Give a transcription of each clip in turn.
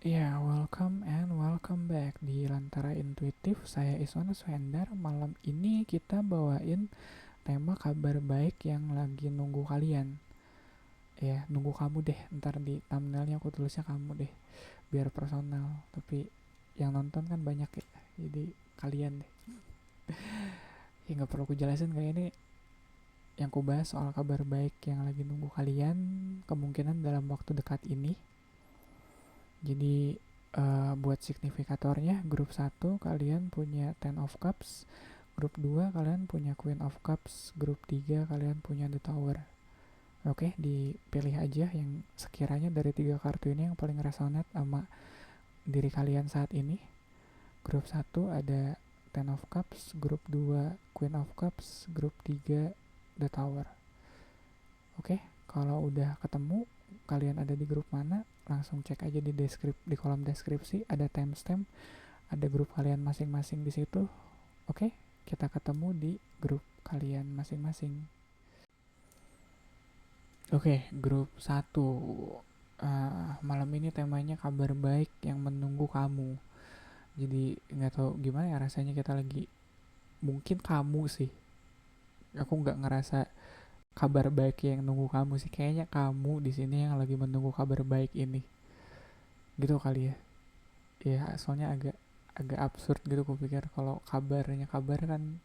Ya, welcome and welcome back di Lentera Intuitif. Saya Iswana Swendar. Malam ini kita bawain tema kabar baik yang lagi nunggu kalian. Ya, nunggu kamu deh. Ntar di thumbnailnya aku tulisnya kamu deh. Biar personal. Tapi yang nonton kan banyak ya. Jadi kalian deh. Ya nggak perlu aku jelasin kayak ini yang ku bahas soal kabar baik yang lagi nunggu kalian. Kemungkinan dalam waktu dekat ini. Jadi buat signifikatornya grup satu kalian punya Ten of Cups, grup 2 kalian punya Queen of Cups, grup 3 kalian punya The Tower. Oke, dipilih aja yang sekiranya dari tiga kartu ini yang paling resonate sama diri kalian saat ini. Grup satu ada Ten of Cups, grup 2 Queen of Cups, grup 3 The Tower. Oke, kalau udah ketemu kalian ada di grup mana, langsung cek aja di kolom deskripsi ada timestamp, ada grup kalian masing-masing di situ. Oke, kita ketemu di grup kalian masing-masing. Oke, grup satu. Malam ini temanya kabar baik yang menunggu kamu. Jadi nggak tahu gimana ya rasanya kita lagi, mungkin kamu sih. Aku nggak ngerasa kabar baik yang nunggu kamu sih. Kayaknya kamu di sini yang lagi menunggu kabar baik ini. Gitu kali ya. Ya, soalnya agak agak absurd gitu kupikir kalau kabarnya kabar kan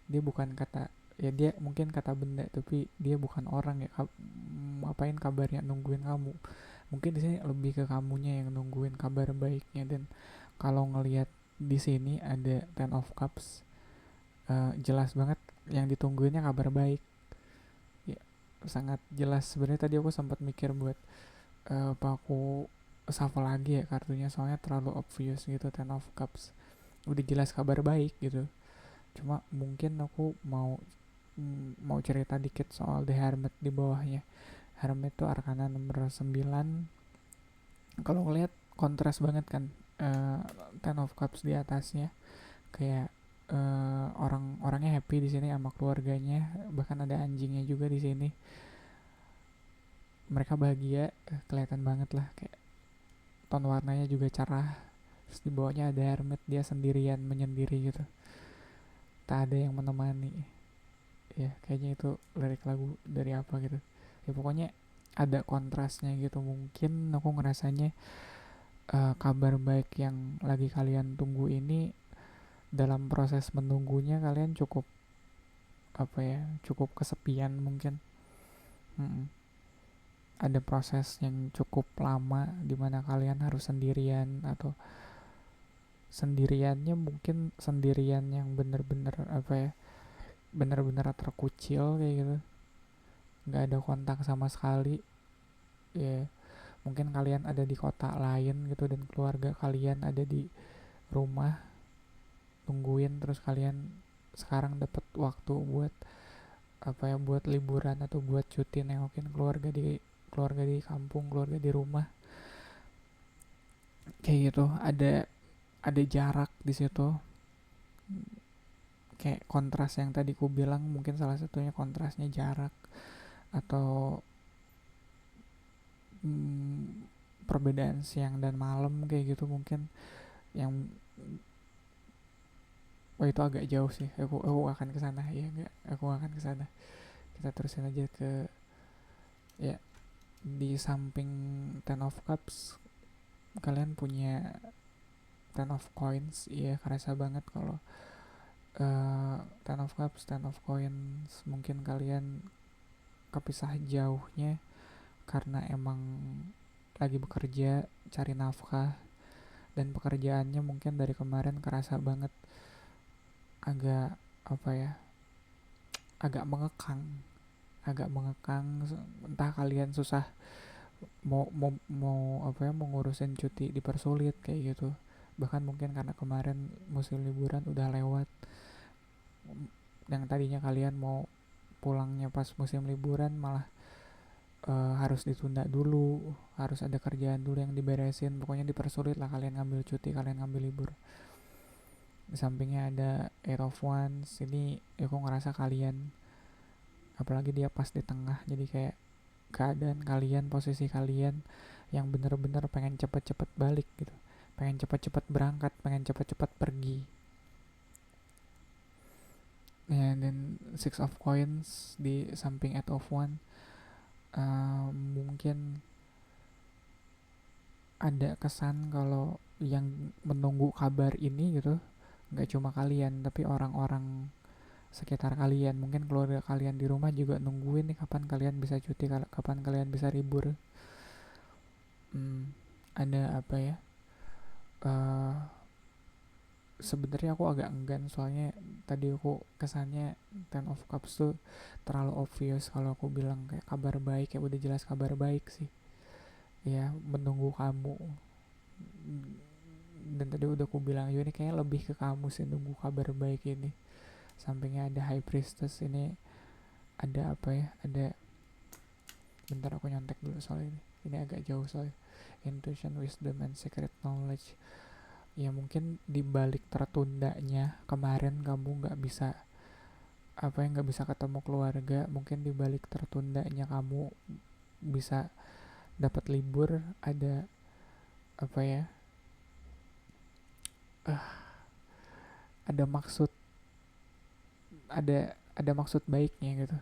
dia bukan kata, ya dia mungkin kata benda tapi dia bukan orang ya. Ngapain kabarnya nungguin kamu, mungkin di sini lebih ke kamunya yang nungguin kabar baiknya. Dan kalau ngelihat di sini ada Ten of Cups, jelas banget yang ditungguinnya kabar baik ya, sangat jelas. Sebenarnya tadi aku sempat mikir buat apa aku shuffle lagi ya kartunya, soalnya terlalu obvious gitu. Ten of Cups udah jelas kabar baik gitu, cuma mungkin aku mau cerita dikit soal The Hermit di bawahnya. Hermit itu arkana nomor 9. Kalau ngeliat kontras banget kan, uh, Ten of Cups di atasnya kayak orang-orangnya happy di sini sama keluarganya, bahkan ada anjingnya juga di sini. Mereka bahagia, kelihatan banget lah, kayak ton warnanya juga cerah. Terus di bawahnya ada Hermit, dia sendirian menyendiri gitu, tak ada yang menemani. Ya kayaknya itu lirik lagu dari apa gitu. Ya pokoknya ada kontrasnya gitu. Mungkin aku ngerasanya kabar baik yang lagi kalian tunggu ini, dalam proses menunggunya kalian cukup apa ya, cukup kesepian mungkin. Mm-mm. Ada proses yang cukup lama dimana kalian harus sendirian, atau sendiriannya mungkin sendirian yang bener-bener apa ya, bener-bener terkucil kayak gitu, nggak ada kontak sama sekali ya. Mungkin kalian ada di kota lain gitu dan keluarga kalian ada di rumah tungguin, terus kalian sekarang dapat waktu buat apa ya, buat liburan atau buat cuti nengokin keluarga di kampung, keluarga di rumah kayak gitu. Ada jarak di situ, kayak kontras yang tadi ku bilang, mungkin salah satunya kontrasnya jarak, atau perbedaan siang dan malam kayak gitu mungkin. Yang wah itu agak jauh sih, aku akan ke sana ya, enggak, aku akan ke sana. Kita terusin aja ke, ya, di samping Ten of Cups kalian punya Ten of Coins. Iya, kerasa banget kalau Ten of Cups, Ten of Coins, mungkin kalian kepisah jauhnya karena emang lagi bekerja cari nafkah, dan pekerjaannya mungkin dari kemarin kerasa banget agak apa ya, agak mengekang, entah kalian susah mau apa ya, mau ngurusin cuti dipersulit kayak gitu. Bahkan mungkin karena kemarin musim liburan udah lewat, yang tadinya kalian mau pulangnya pas musim liburan malah harus ditunda dulu, harus ada kerjaan dulu yang diberesin. Pokoknya dipersulit lah kalian ngambil cuti, kalian ngambil libur. Di sampingnya ada Eight of Wands. Ini aku ngerasa kalian, apalagi dia pas di tengah, jadi kayak keadaan kalian, posisi kalian yang bener-bener pengen cepet-cepet balik gitu, pengen cepet-cepet berangkat, pengen cepet-cepet pergi. Ya, dan six of coins di samping eight of one, mungkin ada kesan kalau yang menunggu kabar ini gitu nggak cuma kalian tapi orang-orang sekitar kalian, mungkin keluarga kalian di rumah juga nungguin nih kapan kalian bisa cuti, kapan kalian bisa libur. Ada apa ya, uh, sebenarnya aku agak enggan soalnya tadi aku kesannya Ten of Cups tuh terlalu obvious kalau aku bilang kayak kabar baik, ya udah jelas kabar baik sih ya, menunggu kamu. Dan tadi udah aku bilang juga ini kayaknya lebih ke kamu sih nunggu kabar baik ini. Sampingnya ada High Priestess ini, ada apa ya, ada, bentar aku nyontek dulu soal ini agak jauh soalnya. Intuition, wisdom, and secret knowledge. Ya mungkin di balik tertundanya kemarin kamu nggak bisa apa yang nggak bisa ketemu keluarga, mungkin di balik tertundanya kamu bisa dapat libur, ada apa ya, ada maksud, ada maksud baiknya gitu.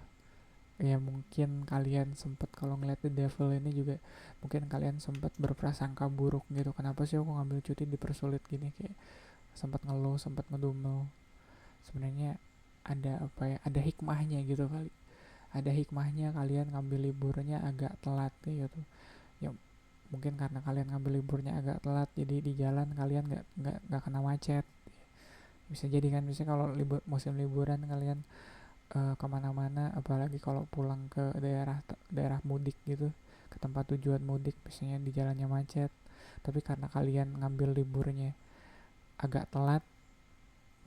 Ya mungkin kalian sempat kalau ngeliat The Devil ini juga mungkin kalian sempat berprasangka buruk gitu, kenapa sih aku ngambil cuti dipersulit gini, kayak sempat ngeluh, sempat ngedumel. Sebenarnya ada apa ya, ada hikmahnya gitu kali, ada hikmahnya kalian ngambil liburnya agak telat gitu ya. Mungkin karena kalian ngambil liburnya agak telat jadi di jalan kalian nggak kena macet, bisa jadi kan. Misalnya kalau musim liburan kalian kemana-mana, apalagi kalau pulang ke daerah mudik gitu, ke tempat tujuan mudik, biasanya di jalannya macet. Tapi karena kalian ngambil liburnya agak telat,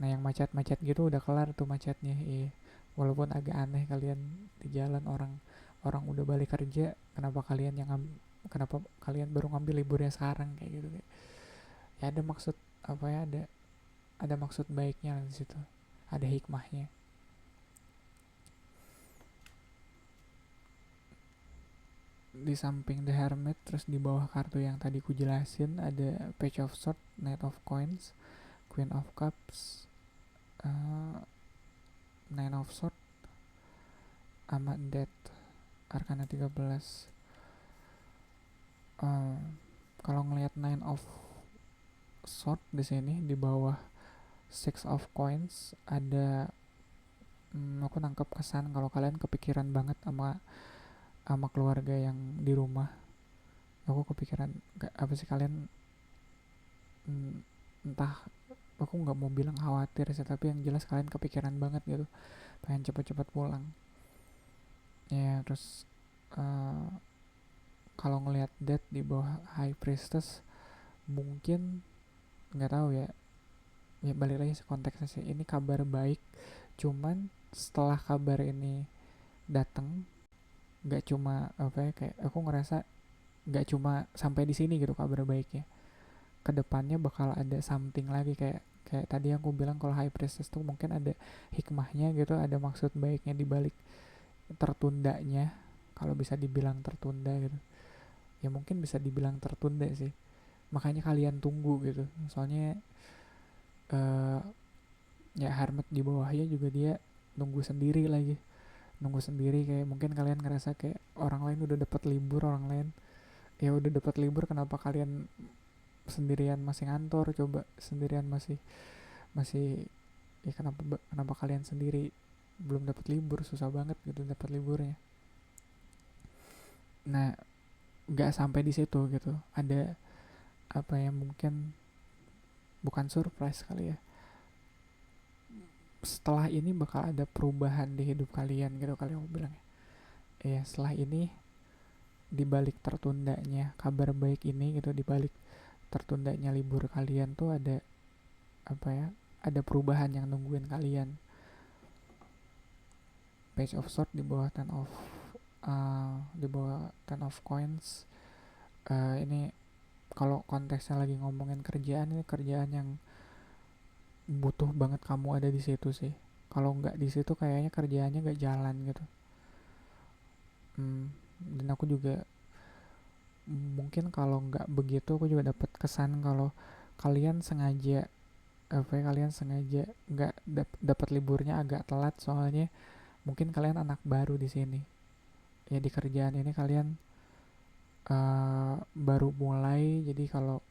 nah yang macet-macet gitu udah kelar tuh macetnya. Iya, walaupun agak aneh kalian di jalan, orang orang udah balik kerja, kenapa kalian baru ngambil liburnya sekarang kayak gitu. Ya ada maksud apa ya, ada maksud baiknya di situ, ada hikmahnya. Di samping The Hermit, terus di bawah kartu yang tadi ku jelasin ada Page of Swords, Knight of Coins, Queen of Cups, uh, Nine of Swords, Amat Death, Arcana 13. Kalau ngelihat Nine of Swords di sini di bawah Six of Coins ada, aku nangkep kesan kalau kalian kepikiran banget sama keluarga yang di rumah. Aku kepikiran apa sih kalian, entah, aku nggak mau bilang khawatir sih, tapi yang jelas kalian kepikiran banget gitu, pengen cepet-cepet pulang ya. Terus uh, kalau ngelihat Death di bawah High Priestess, mungkin nggak tahu ya, ya balik lagi konteksnya sih, ini kabar baik, cuman setelah kabar ini datang, nggak cuma apa ya, kayak aku ngerasa nggak cuma sampai di sini gitu kabar baiknya, kedepannya bakal ada something lagi, kayak kayak tadi aku bilang kalau High Priestess tuh mungkin ada hikmahnya gitu, ada maksud baiknya di balik tertundanya, kalau bisa dibilang tertunda gitu. Ya mungkin bisa dibilang tertunda sih, makanya kalian tunggu gitu. Soalnya uh, ya Hermit di bawahnya juga dia nunggu sendiri lagi, nunggu sendiri, kayak mungkin kalian ngerasa kayak orang lain udah dapat libur, orang lain ya udah dapat libur, kenapa kalian sendirian masih ngantor, coba sendirian masih masih ya, kenapa kalian sendiri belum dapat libur, susah banget gitu dapat liburnya. Nah nggak sampai di situ gitu, ada apa ya, mungkin bukan surprise kali ya, setelah ini bakal ada perubahan di hidup kalian gitu kali aku bilang ya. Setelah ini, di balik tertundanya kabar baik ini gitu, di balik tertundanya libur kalian tuh ada apa ya, ada perubahan yang nungguin kalian. Page of Swords di bawah di bawah Ten of Coins, ini kalau konteksnya lagi ngomongin kerjaan, ini kerjaan yang butuh banget kamu ada di situ sih. Kalau nggak di situ kayaknya kerjaannya nggak jalan gitu. Dan aku juga Mungkin kalau nggak begitu aku juga dapat kesan kalau kalian sengaja kalian sengaja nggak dapat liburnya agak telat, soalnya mungkin kalian anak baru di sini ya, di kerjaan ini kalian baru mulai, jadi kalau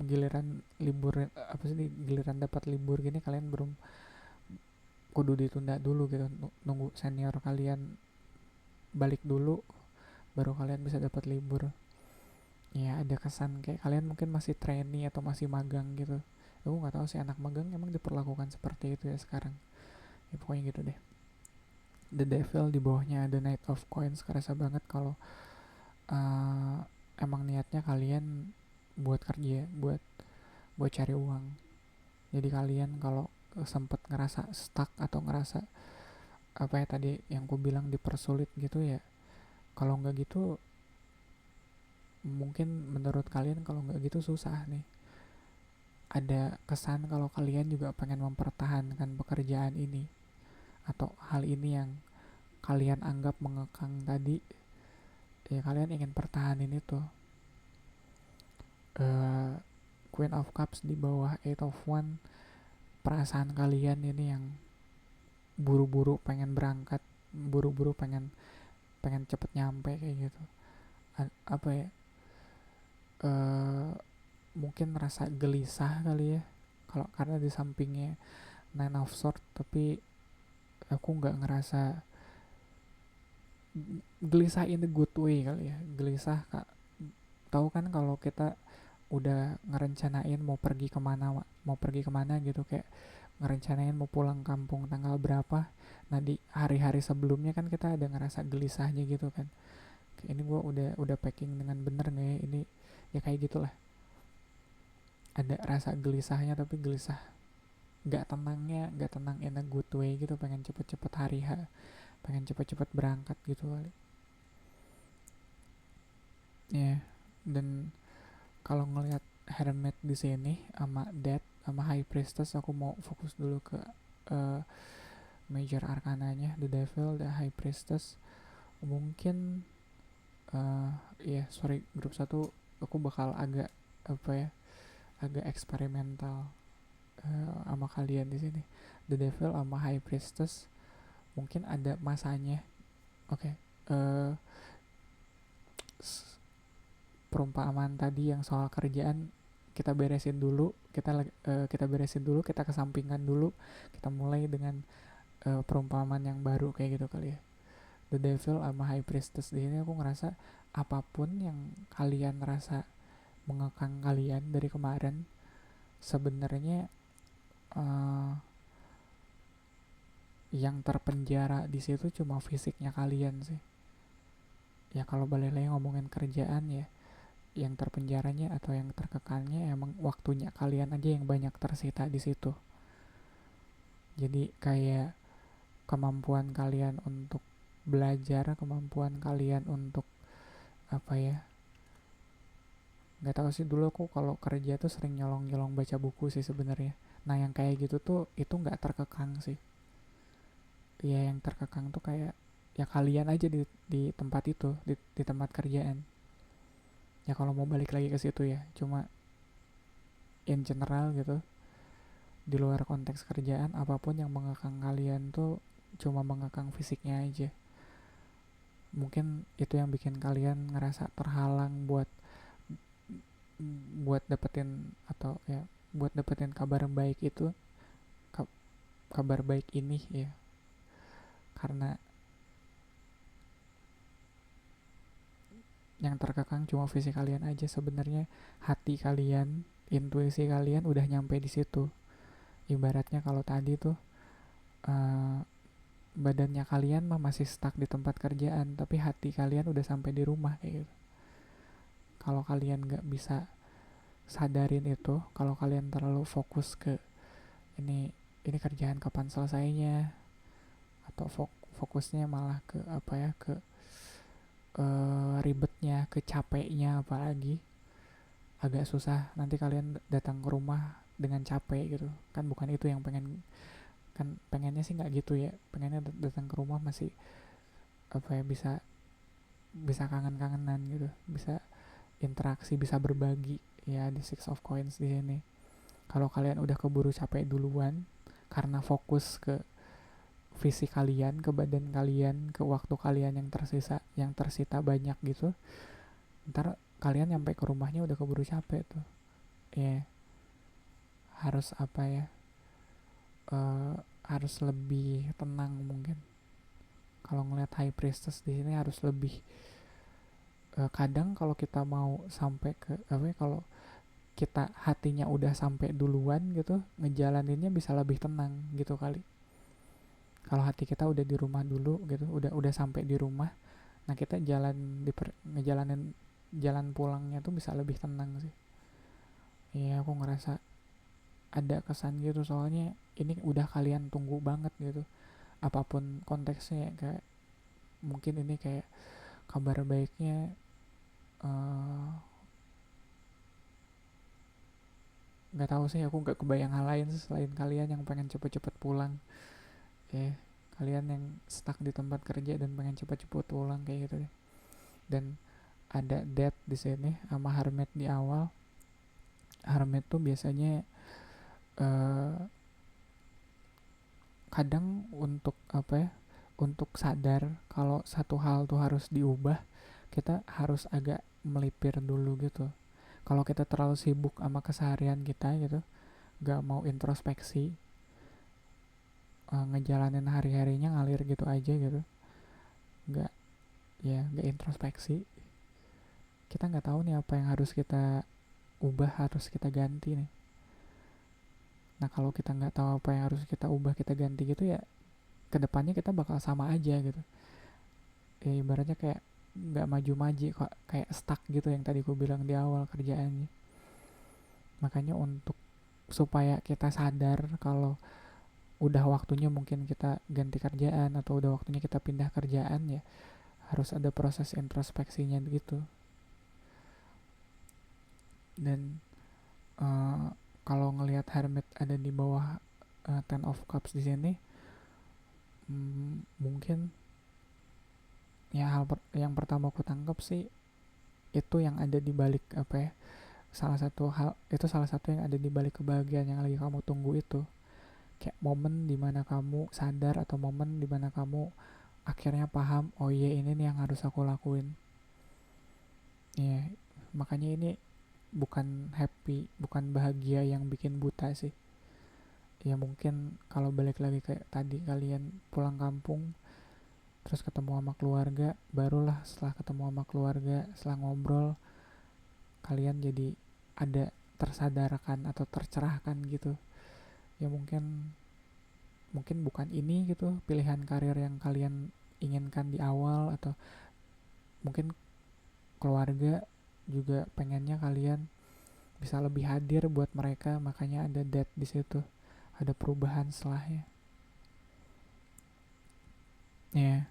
giliran libur giliran dapat libur gini kalian belum, kudu ditunda dulu gitu, nunggu senior kalian balik dulu baru kalian bisa dapat libur. Ya ada kesan kayak kalian mungkin masih trainee atau masih magang gitu. Aku nggak tahu sih anak magang emang diperlakukan seperti itu ya sekarang, ya pokoknya gitu deh. The Devil di bawahnya The Knight of Coins, kerasa banget kalau uh, emang niatnya kalian buat kerja, buat cari uang. Jadi kalian kalau sempet ngerasa stuck atau ngerasa apa ya tadi yang ku bilang dipersulit gitu ya, kalau nggak gitu mungkin menurut kalian kalau nggak gitu susah nih. Ada kesan kalau kalian juga pengen mempertahankan pekerjaan ini atau hal ini yang kalian anggap mengekang tadi, ya kalian ingin pertahanin itu. uh, Queen of Cups di bawah Eight of One, perasaan kalian ini yang buru-buru pengen berangkat, buru-buru pengen pengen cepet nyampe kayak gitu. Apa ya, uh, mungkin rasa gelisah kali ya, kalau karena di sampingnya Nine of Swords, tapi aku nggak ngerasa gelisah in the good way kali ya. Gelisah kak, tahu kan kalau kita udah ngerencanain mau pergi kemana gitu, kayak ngerencanain mau pulang kampung tanggal berapa, nah di hari-hari sebelumnya kan kita ada ngerasa gelisahnya gitu kan, kayak ini gue udah packing dengan bener nggak ya ini, ya kayak gitulah. Ada rasa gelisahnya, tapi gelisah nggak tenang in a good way gitu, pengen cepet-cepet hari H, pengen cepet-cepet berangkat gitu kali ya. Yeah. Dan kalau ngelihat Hermit di sini sama Death sama High Priestess, aku mau fokus dulu ke uh, major arkananya, The Devil, The High Priestess. Mungkin ya yeah, sorry grup satu, aku bakal agak apa ya, agak eksperimental sama kalian di sini. The Devil sama High Priestess mungkin ada masanya. Oke, okay. Perumpamaan tadi yang soal kerjaan kita beresin dulu, kita beresin dulu, kita kesampingkan dulu, kita mulai dengan perumpamaan yang baru kayak gitu kali ya. The Devil sama High Priestess di sini aku ngerasa apapun yang kalian rasa mengekang kalian dari kemarin, sebenarnya uh, yang terpenjara di situ cuma fisiknya kalian sih. Ya kalau balik lagi ngomongin kerjaan ya, yang terpenjaranya atau yang terkekangnya emang waktunya kalian aja yang banyak tersita di situ. Jadi kayak kemampuan kalian untuk belajar, kemampuan kalian untuk apa ya, nggak tahu sih, dulu aku kalau kerja tuh sering nyolong-nyolong baca buku sih sebenarnya. Nah yang kayak gitu tuh itu nggak terkekang sih. Ya yang terkekang tuh kayak ya kalian aja di tempat itu, di tempat kerjaan. Ya kalau mau balik lagi ke situ ya, cuma in general gitu, di luar konteks kerjaan apapun yang mengekang kalian tuh cuma mengekang fisiknya aja. Mungkin itu yang bikin kalian ngerasa terhalang buat dapetin atau ya buat dapetin kabar baik itu, kabar baik ini ya, karena yang terkekang cuma fisik kalian aja. Sebenarnya hati kalian, intuisi kalian udah nyampe di situ. Ibaratnya kalau tadi tuh uh, badannya kalian mah masih stuck di tempat kerjaan, tapi hati kalian udah sampai di rumah kayak gitu. Kalau kalian nggak bisa sadarin itu, kalau kalian terlalu fokus ke ini kerjaan kapan selesainya, atau fokusnya malah ke apa ya, ke ribetnya, ke capeknya, apalagi agak susah nanti kalian datang ke rumah dengan capek gitu kan. Bukan itu yang kan pengennya sih nggak gitu ya, pengennya datang ke rumah masih apa ya, bisa bisa kangen-kangenan gitu, bisa interaksi, bisa berbagi ya di Six of Coins di sini. Kalau kalian udah keburu capek duluan karena fokus ke visi kalian, ke badan kalian, ke waktu kalian yang tersita banyak gitu, ntar kalian nyampe ke rumahnya udah keburu capek tuh. Ya, harus apa ya? eh, harus lebih tenang mungkin. Kalau ngeliat High Priestess di sini harus lebih, kadang kalau kita mau sampai ke apa ya, kalau kita hatinya udah sampai duluan gitu, ngejalaninnya bisa lebih tenang gitu kali. Kalau hati kita udah di rumah dulu gitu, udah sampai di rumah, nah kita ngejalanin jalan pulangnya tuh bisa lebih tenang sih. Iya, aku ngerasa ada kesan gitu, soalnya ini udah kalian tunggu banget gitu, apapun konteksnya. Kayak mungkin ini kayak kabar baiknya, eh, nggak tahu sih, aku nggak kebayang hal lain selain kalian yang pengen cepet-cepet pulang. Ya, kalian yang stuck di tempat kerja dan pengen cepet-cepet pulang kayak gitu deh. Dan ada Death di sini sama Hermit di awal. Hermit tuh biasanya, eh, kadang untuk apa ya, untuk sadar kalau satu hal tuh harus diubah, kita harus agak melipir dulu gitu. Kalau kita terlalu sibuk sama keseharian kita gitu, gak mau introspeksi, ngejalanin hari-harinya ngalir gitu aja gitu, gak, ya gak introspeksi, kita nggak tahu nih apa yang harus kita ubah, harus kita ganti nih. Nah kalau kita nggak tahu apa yang harus kita ubah, kita ganti gitu ya, kedepannya kita bakal sama aja gitu. Ya ibaratnya kayak nggak maju-maju, kok kayak stuck gitu yang tadi aku bilang di awal kerjaannya. Makanya untuk supaya kita sadar kalau udah waktunya mungkin kita ganti kerjaan atau udah waktunya kita pindah kerjaan, ya harus ada proses introspeksinya gitu. Dan, kalau ngelihat Hermit ada di bawah, Ten of Cups di sini, mungkin ya yang pertama aku tangkap sih itu yang ada di balik apa ya, salah satu yang ada di balik kebahagiaan yang lagi kamu tunggu itu. Kayak momen dimana kamu sadar atau momen dimana kamu akhirnya paham, oh iya ini nih yang harus aku lakuin. Ya, makanya ini bukan happy, bukan bahagia yang bikin buta sih. Ya mungkin kalau balik lagi kayak tadi, kalian pulang kampung terus ketemu sama keluarga, barulah setelah ketemu sama keluarga, setelah ngobrol, kalian jadi ada tersadarkan atau tercerahkan gitu. Ya mungkin mungkin bukan ini gitu pilihan karir yang kalian inginkan di awal, atau mungkin keluarga juga pengennya kalian bisa lebih hadir buat mereka, makanya ada death di situ, ada perubahan setelahnya. Ya,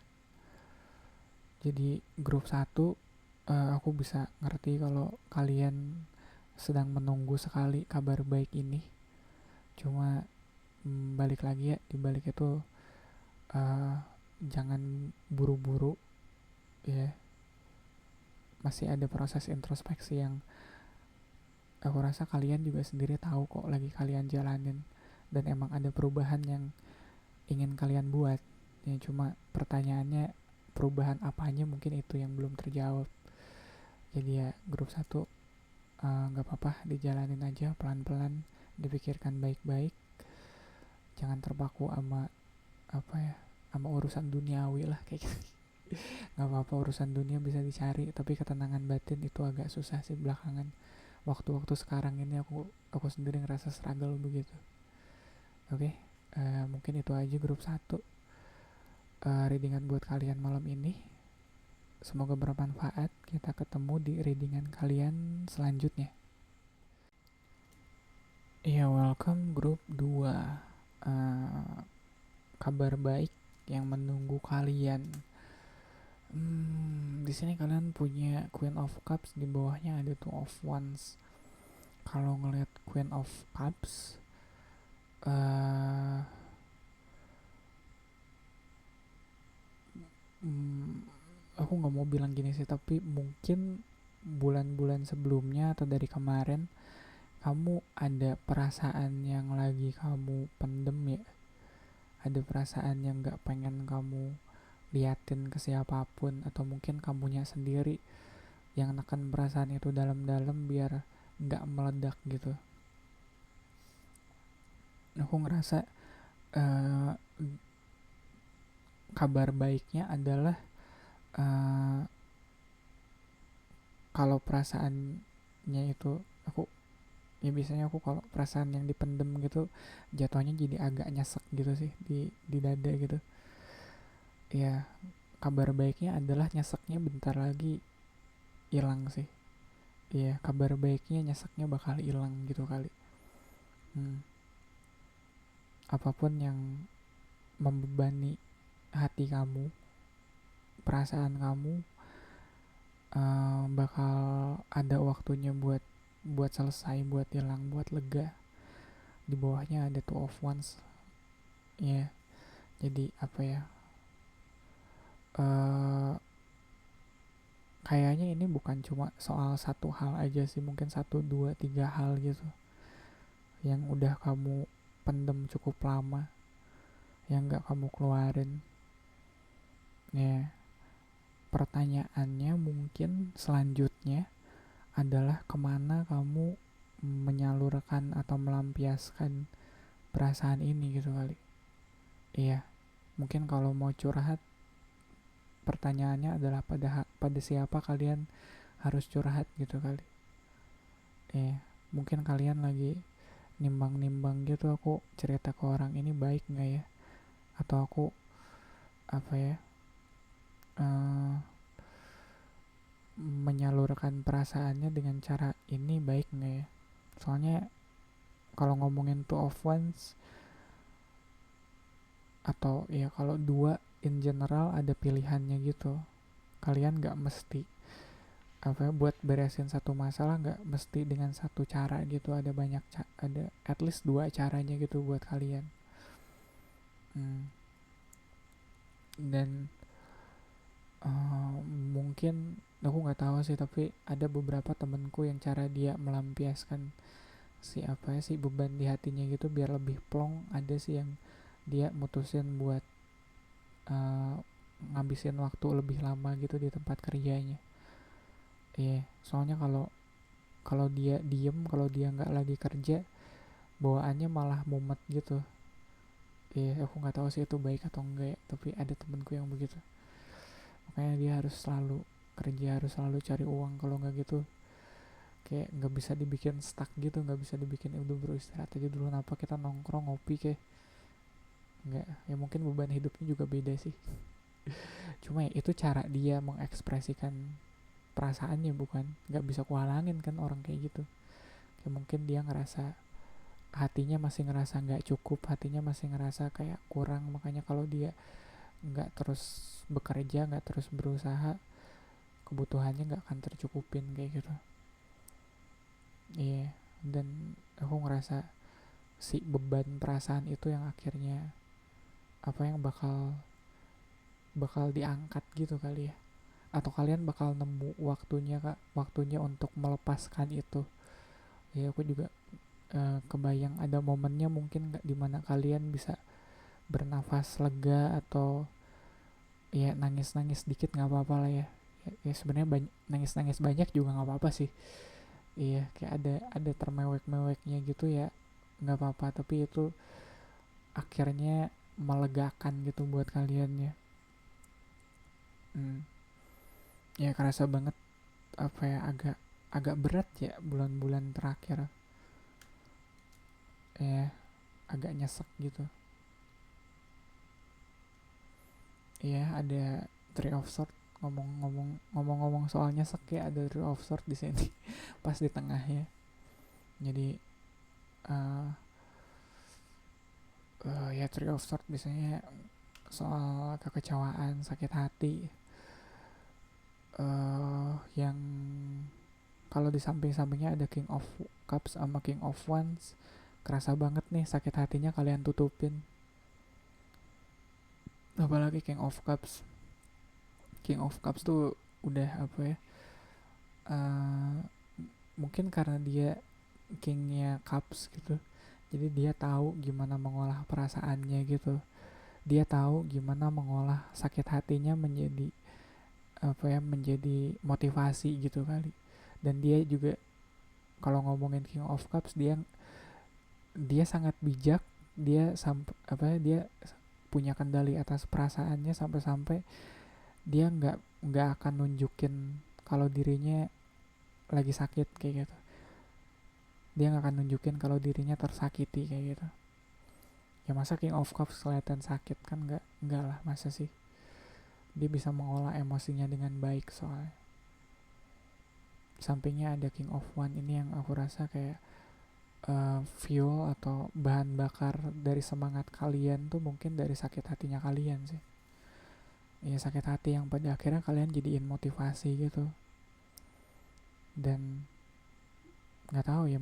jadi grup satu, aku bisa ngerti kalau kalian sedang menunggu sekali kabar baik ini. Cuma, balik lagi ya, di balik itu, uh, jangan buru-buru ya. Masih ada proses introspeksi yang aku rasa kalian juga sendiri tahu kok lagi kalian jalanin, dan emang ada perubahan yang ingin kalian buat. Ya cuma pertanyaannya, perubahan apanya, mungkin itu yang belum terjawab. Jadi ya grup satu, nggak apa-apa, dijalanin aja pelan-pelan, dipikirkan baik-baik, jangan terpaku sama apa ya, sama urusan duniawi lah kayak gitu. Nggak apa-apa, urusan dunia bisa dicari, tapi ketenangan batin itu agak susah sih belakangan. Waktu-waktu sekarang ini aku sendiri ngerasa struggle begitu. Oke, mungkin itu aja grup satu, readingan buat kalian malam ini. Semoga bermanfaat. Kita ketemu di readingan kalian selanjutnya. Ya, welcome grup 2. Kabar baik yang menunggu kalian. Di sini kalian punya Queen of Cups, di bawahnya ada Two of Wands. Kalau ngelihat Queen of Cups, uh, aku nggak mau bilang gini sih, tapi mungkin bulan-bulan sebelumnya atau dari kemarin kamu ada perasaan yang lagi kamu pendem ya, ada perasaan yang gak pengen kamu liatin ke siapapun, atau mungkin kamunya sendiri yang neken perasaan itu dalam-dalam biar gak meledak gitu. Aku ngerasa uh, kabar baiknya adalah uh, kalau perasaannya itu aku, ya biasanya aku kalau perasaan yang dipendem gitu jatuhnya jadi agak nyesek gitu sih di dada gitu ya. Kabar baiknya adalah nyeseknya bentar lagi hilang sih. Iya, kabar baiknya nyeseknya bakal hilang gitu kali. hmm. Apapun yang membebani hati kamu, perasaan kamu, bakal ada waktunya buat selesai, buat hilang, buat lega. Di bawahnya ada two of wands ya. Jadi apa ya, uh, kayaknya ini bukan cuma soal satu hal aja sih, mungkin satu dua tiga hal gitu yang udah kamu pendem cukup lama, yang gak kamu keluarin ya. Pertanyaannya mungkin selanjutnya adalah kemana kamu menyalurkan atau melampiaskan perasaan ini gitu kali. Iya, mungkin kalau mau curhat, pertanyaannya adalah pada siapa kalian harus curhat gitu kali. Mungkin kalian lagi nimbang-nimbang gitu, aku cerita ke orang ini baik nggak ya, atau aku apa ya, uh, menyalurkan perasaannya dengan cara ini baik nggak ya. Soalnya kalau ngomongin two of wands, atau ya kalau dua in general ada pilihannya gitu. Kalian nggak mesti apa ya, buat beresin satu masalah nggak mesti dengan satu cara gitu, ada banyak ada at least dua caranya gitu buat kalian. Dan mungkin aku nggak tahu sih, tapi ada beberapa temenku yang cara dia melampiaskan si apa ya, si beban di hatinya gitu biar lebih plong. Ada sih yang dia mutusin buat uh, ngabisin waktu lebih lama gitu di tempat kerjanya. Soalnya kalau kalau dia diem, kalau dia nggak lagi kerja, bawaannya malah mumet gitu. Aku nggak tahu sih itu baik atau enggak ya, tapi ada temenku yang begitu. Makanya dia harus selalu kerja, harus selalu cari uang. Kalau nggak gitu kayak nggak bisa dibikin stuck gitu, nggak bisa dibikin udah beristirahat aja dulu, kenapa kita nongkrong ngopi kayak nggak ya. Mungkin beban hidupnya juga beda sih. Cuma ya itu cara dia mengekspresikan perasaannya, bukan nggak bisa kuhalangin kan orang kayak gitu. Kayak mungkin dia ngerasa hatinya masih ngerasa nggak cukup, hatinya masih ngerasa kayak kurang, makanya kalau dia nggak terus bekerja, nggak terus berusaha, kebutuhannya nggak akan tercukupin kayak gitu. Dan aku ngerasa si beban perasaan itu yang akhirnya apa yang bakal diangkat gitu kali ya, atau kalian bakal nemu waktunya untuk melepaskan itu. Aku juga kebayang ada momennya mungkin nggak, dimana kalian bisa bernafas lega, atau ya nangis dikit nggak apa-apa lah ya. Sebenarnya nangis banyak juga nggak apa-apa sih. Kayak ada termewek-meweknya gitu ya, nggak apa-apa, tapi itu akhirnya melegakan gitu buat kalian ya. Kerasa banget apa ya, agak agak berat ya bulan-bulan terakhir ya, agak nyesek gitu. Ada Three of Swords. Ngomong-ngomong soal nyesek ya, ada Three of Swords di sini pas di tengah ya. Jadi ya Three of Swords biasanya soal kekecewaan, sakit hati, yang kalau di samping-sampingnya ada King of Cups sama King of Wands. Kerasa banget nih sakit hatinya kalian tutupin. Apalagi King of Cups tuh udah apa ya, uh, mungkin karena dia kingnya cups gitu, jadi dia tahu gimana mengolah perasaannya gitu, dia tahu gimana mengolah sakit hatinya menjadi apa ya, menjadi motivasi gitu kali. Dan dia juga, kalau ngomongin King of Cups, dia dia sangat bijak, dia apa ya, dia punya kendali atas perasaannya sampai-sampai dia nggak akan nunjukin kalau dirinya lagi sakit kayak gitu. Dia nggak akan nunjukin kalau dirinya tersakiti kayak gitu. Ya masa King of Cups kelihatan sakit kan, nggak lah, masa sih. Dia bisa mengolah emosinya dengan baik soalnya. Sampingnya ada King of One ini yang aku rasa kayak fuel atau bahan bakar dari semangat kalian tuh mungkin dari sakit hatinya kalian sih. Ya sakit hati yang pada akhirnya kalian jadiin motivasi gitu. Dan nggak tahu ya,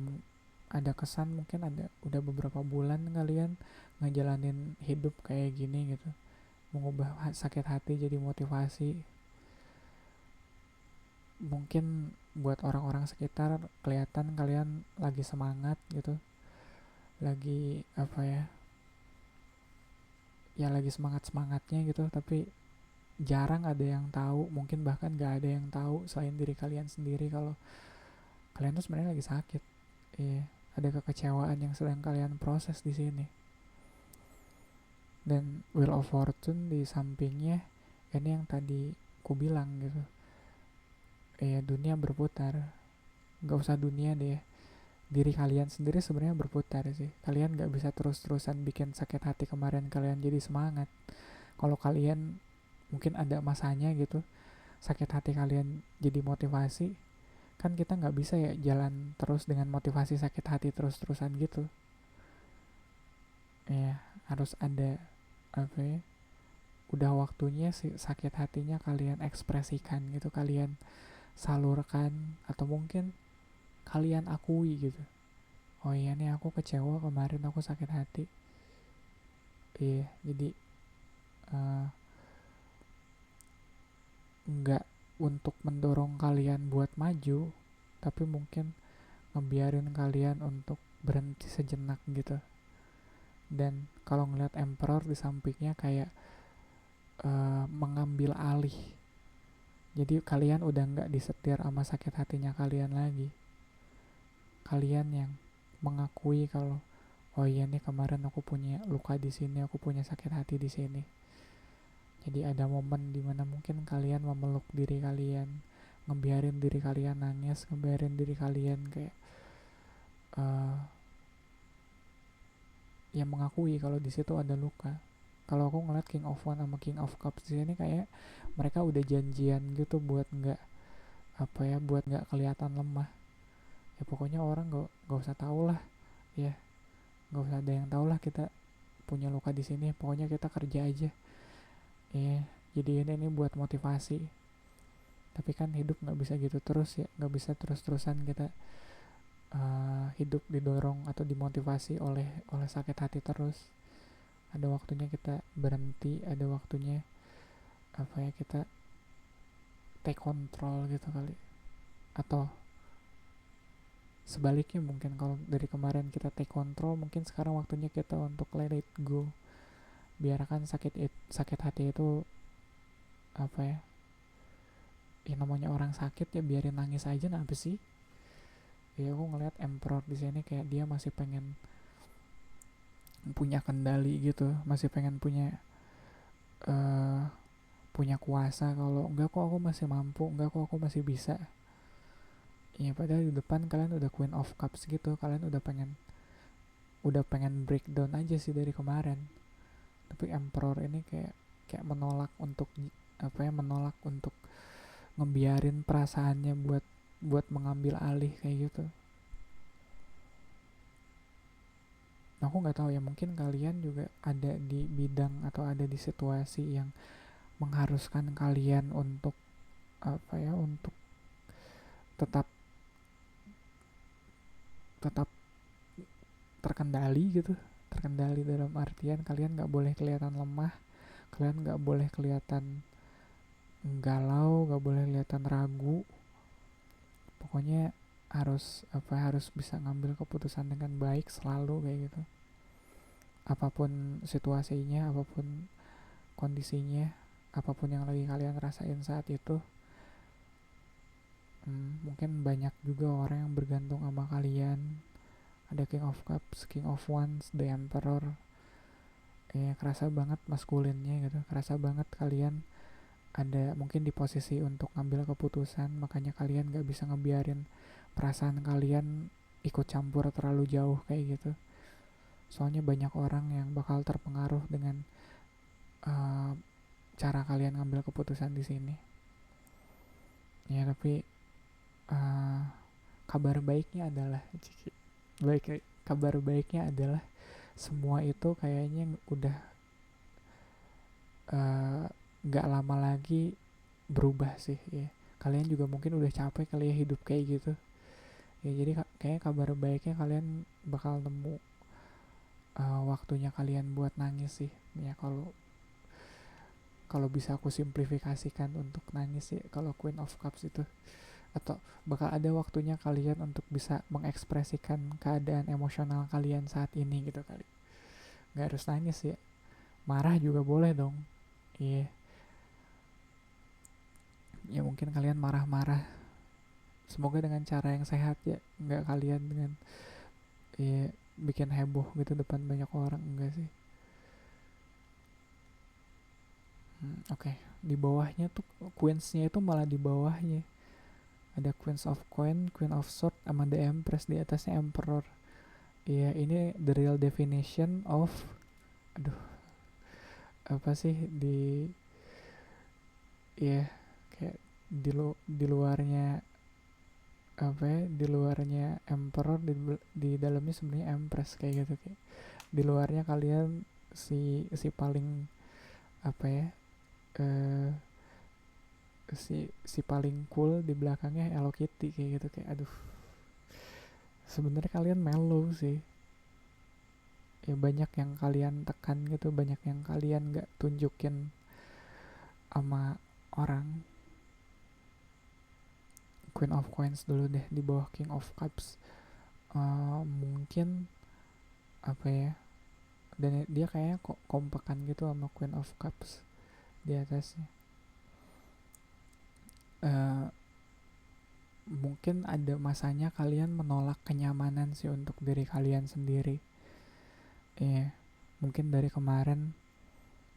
ada kesan mungkin ada udah beberapa bulan kalian ngejalanin hidup kayak gini gitu, mengubah sakit hati jadi motivasi. Mungkin buat orang-orang sekitar kelihatan kalian lagi semangat gitu, lagi apa ya, ya lagi semangat-semangatnya gitu, tapi jarang ada yang tahu, mungkin bahkan gak ada yang tahu selain diri kalian sendiri kalau kalian tuh sebenarnya lagi sakit. Iya, ada kekecewaan yang sedang kalian proses di sini. Dan Wheel of Fortune di sampingnya ini yang tadi ku bilang gitu. Dunia berputar. Gak usah dunia deh, diri kalian sendiri sebenarnya berputar sih. Kalian gak bisa terus-terusan bikin sakit hati kemarin kalian jadi semangat. Kalau kalian mungkin ada masanya gitu, sakit hati kalian jadi motivasi, kan kita nggak bisa ya jalan terus dengan motivasi sakit hati terus-terusan gitu. Ya harus ada apa ya, udah waktunya sih sakit hatinya kalian ekspresikan gitu, kalian salurkan, atau mungkin kalian akui gitu. Oh iya nih, aku kecewa kemarin, aku sakit hati. Iya, jadi uh, nggak untuk mendorong kalian buat maju, tapi mungkin ngebiarin kalian untuk berhenti sejenak gitu. Dan kalau ngeliat Emperor di sampingnya kayak mengambil alih, jadi kalian udah nggak disetir sama sakit hatinya kalian lagi. Kalian yang mengakui kalau oh iya nih, kemarin aku punya luka di sini, aku punya sakit hati di sini. Jadi ada momen dimana mungkin kalian memeluk diri kalian, ngebiarin diri kalian nangis, ngebiarin diri kalian kayak uh, yang mengakui kalau di situ ada luka. Kalau aku ngeliat King of One sama King of Cups di sini kayak mereka udah janjian gitu buat nggak apa ya, buat nggak kelihatan lemah. Ya pokoknya orang nggak usah tahu lah, ya nggak usah ada yang tahu lah kita punya luka di sini. Pokoknya kita kerja aja. Ya jadi ini buat motivasi. Tapi kan hidup nggak bisa gitu terus ya, nggak bisa terus-terusan kita hidup didorong atau dimotivasi oleh sakit hati terus. Ada waktunya kita berhenti, ada waktunya apa ya, kita take control gitu kali. Atau sebaliknya, mungkin kalau dari kemarin kita take control, mungkin sekarang waktunya kita untuk let it go. Biarkan sakit hati itu apa ya, namanya orang sakit ya biarin nangis aja, nah apa sih. Ya aku ngeliat Emperor di sini kayak dia masih pengen punya kendali gitu, masih pengen uh, punya kuasa. Kalau enggak kok aku masih mampu, enggak kok aku masih bisa. Ya padahal di depan kalian udah Queen of Cups gitu, kalian udah pengen breakdown aja sih dari kemarin. Tapi Emperor ini kayak menolak untuk apa ya, menolak untuk ngebiarin perasaannya buat mengambil alih kayak gitu. Aku nggak tahu ya, mungkin kalian juga ada di bidang atau ada di situasi yang mengharuskan kalian untuk apa ya, untuk tetap tetap terkendali gitu. Terkendali dalam artian kalian nggak boleh kelihatan lemah, kalian nggak boleh kelihatan galau, nggak boleh kelihatan ragu. Pokoknya harus bisa ngambil keputusan dengan baik selalu kayak gitu, apapun situasinya, apapun kondisinya, apapun yang lagi kalian rasain saat itu. Mungkin banyak juga orang yang bergantung sama kalian. Ada King of Cups, King of Wands, The Emperor. Kerasa banget maskulinnya gitu, kerasa banget kalian ada mungkin di posisi untuk ngambil keputusan, makanya kalian gak bisa ngebiarin perasaan kalian ikut campur terlalu jauh kayak gitu. Soalnya banyak orang yang bakal terpengaruh dengan uh, cara kalian ngambil keputusan di sini. Ya tapi uh, kabar baiknya adalah kabar baiknya adalah semua itu kayaknya udah uh, gak lama lagi berubah sih ya. Kalian juga mungkin udah capek kali ya hidup kayak gitu ya, jadi kayak kabar baiknya kalian bakal nemu waktunya kalian buat nangis sih ya. Kalau kalau bisa aku simplifikasikan untuk nangis ya, kalau Queen of Cups itu, atau bakal ada waktunya kalian untuk bisa mengekspresikan keadaan emosional kalian saat ini gitu kali. Nggak harus nangis ya, marah juga boleh dong. Iya, ya mungkin kalian marah-marah, semoga dengan cara yang sehat ya, nggak kalian dengan ya bikin heboh gitu depan banyak orang, enggak sih. Oke. Di bawahnya tuh queensnya itu malah di bawahnya ada Queens of Coin, Queen of Sword, sama The Empress, di atasnya Emperor. Iya, ini the real definition of, aduh, apa sih, ya kayak di luarnya, apa ya, di luarnya Emperor, di dalamnya sebenarnya Empress kayak gitu. Kayak di luarnya kalian si paling, apa ya, eh si paling cool, di belakangnya Hello Kitty kayak gitu. Kayak aduh, sebenarnya kalian mellow sih ya, banyak yang kalian tekan gitu, banyak yang kalian gak tunjukin sama orang. Queen of Coins dulu deh di bawah King of Cups. Mungkin apa ya, dan dia kayaknya kok kompakan gitu sama Queen of Cups di atasnya. uh, Mungkin ada masanya kalian menolak kenyamanan sih untuk diri kalian sendiri. Mungkin dari kemarin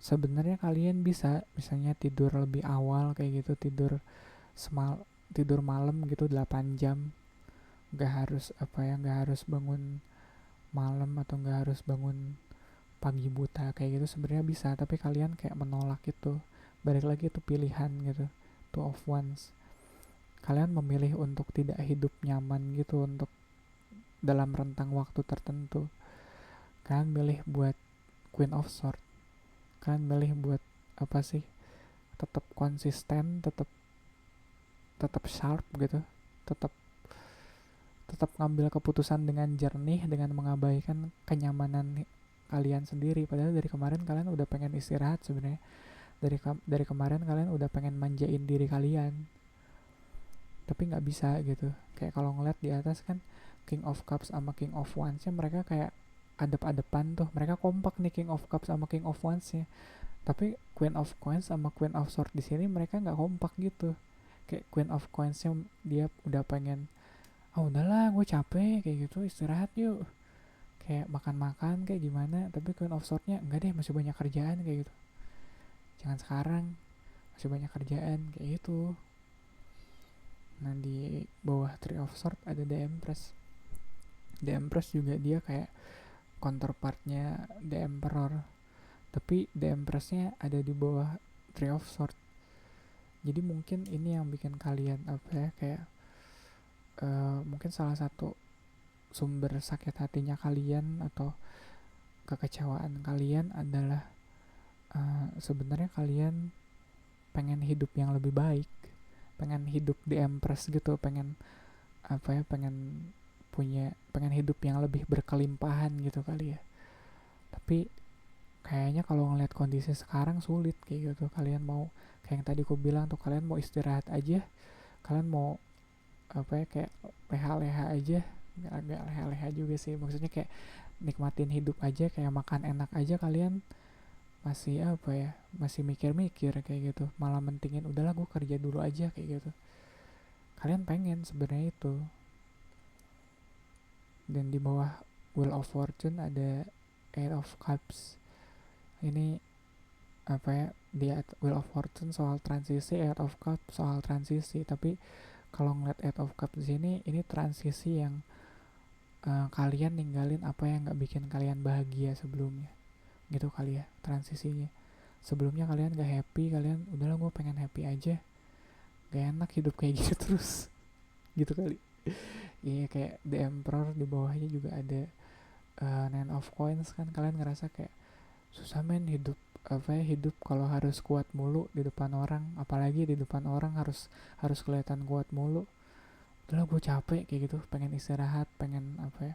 sebenarnya kalian bisa misalnya tidur lebih awal kayak gitu, tidur malam gitu 8 jam, nggak harus nggak harus bangun malam atau nggak harus bangun pagi buta kayak gitu, sebenarnya bisa, tapi kalian kayak menolak itu. Balik lagi itu pilihan gitu, two of wands. Kalian memilih untuk tidak hidup nyaman gitu untuk dalam rentang waktu tertentu. Kalian milih buat Queen of Sword, kalian milih buat apa sih, tetap konsisten, tetap tetap sharp gitu, tetap tetap ngambil keputusan dengan jernih, dengan mengabaikan kenyamanan kalian sendiri. Padahal dari kemarin kalian udah pengen istirahat sebenarnya. Dari kemarin kalian udah pengen manjain diri kalian, tapi nggak bisa gitu. Kayak kalau ngeliat di atas kan King of Cups sama King of Wands nya, mereka kayak adep-adepan tuh, mereka kompak nih King of Cups sama King of Wands nya. Tapi Queen of Coins sama Queen of Swords di sini mereka nggak kompak gitu. Kayak Queen of Coins nya dia udah pengen, ah udahlah gue capek kayak gitu, istirahat yuk, kayak makan-makan kayak gimana. Tapi Queen of Swords nya enggak deh, masih banyak kerjaan kayak gitu, jangan sekarang, masih banyak kerjaan kayak gitu. Nah di bawah Three of Swords ada The Empress. The Empress juga dia kayak counterpartnya The Emperor, tapi The Empress-nya ada di bawah Three of Swords. Jadi mungkin ini yang bikin kalian apa ya, kayak mungkin salah satu sumber sakit hatinya kalian atau kekecewaan kalian adalah sebenarnya kalian pengen hidup yang lebih baik, pengen hidup di Empress gitu, pengen apa ya, pengen hidup yang lebih berkelimpahan gitu kali ya. Tapi kayaknya kalau ngeliat kondisi sekarang sulit kayak gitu. Kalian mau, kayak yang tadi aku bilang tuh, kalian mau istirahat aja, kalian mau apa ya, kayak leha-leha aja. Nggak leha-leha juga sih, maksudnya kayak nikmatin hidup aja, kayak makan enak aja kalian masih apa ya, masih mikir-mikir kayak gitu, malah mentingin udahlah gue kerja dulu aja kayak gitu. Kalian pengen sebenarnya itu. Dan di bawah Wheel of Fortune ada Eight of Cups. Ini apa ya, di Wheel of Fortune soal transisi, Eight of Cups soal transisi. Tapi kalau ngeliat Eight of Cups di sini, ini transisi yang kalian ninggalin apa yang nggak bikin kalian bahagia sebelumnya, gitu kali ya transisinya. Sebelumnya kalian gak happy, kalian udahlah gue pengen happy aja, gak enak hidup kayak gitu terus, gitu kali. Iya, kayak The Emperor, di bawahnya juga ada Nine of Coins. Kan kalian ngerasa kayak susah men hidup, apa ya, hidup kalau harus kuat mulu di depan orang, apalagi di depan orang harus harus kelihatan kuat mulu. Udahlah gue capek kayak gitu, pengen istirahat, pengen apa ya.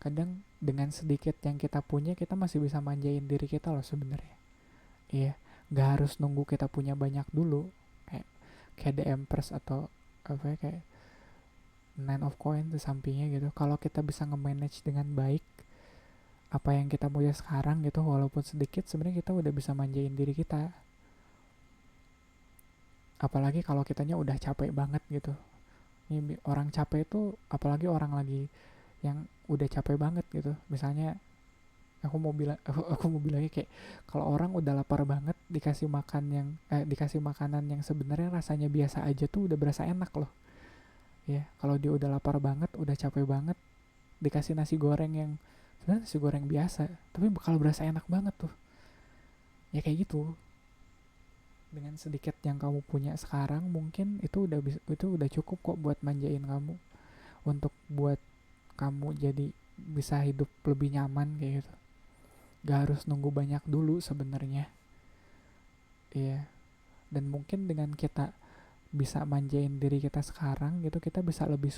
Kadang dengan sedikit yang kita punya, kita masih bisa manjain diri kita loh sebenarnya. Iya, nggak harus nunggu kita punya banyak dulu, kayak kayak The Empress atau apa ya, kayak Nine of Coins di sampingnya gitu. Kalau kita bisa nge-manage dengan baik apa yang kita punya sekarang gitu, walaupun sedikit, sebenarnya kita udah bisa manjain diri kita. Apalagi kalau kitanya udah capek banget gitu. Ini orang capek itu, apalagi orang lagi yang udah capek banget gitu. Misalnya aku mau bilangnya kayak kalau orang udah lapar banget, dikasih makan yang dikasih makanan yang sebenarnya rasanya biasa aja tuh udah berasa enak loh. Ya, kalau dia udah lapar banget, udah capek banget, dikasih nasi goreng yang sebenarnya nasi goreng biasa, tapi bakal berasa enak banget tuh. Ya kayak gitu. Dengan sedikit yang kamu punya sekarang, mungkin itu udah cukup kok buat manjain kamu, untuk buat kamu jadi bisa hidup lebih nyaman kayak gitu. Gak harus nunggu banyak dulu sebenarnya. Iya. Dan mungkin dengan kita bisa manjain diri kita sekarang gitu, kita bisa lebih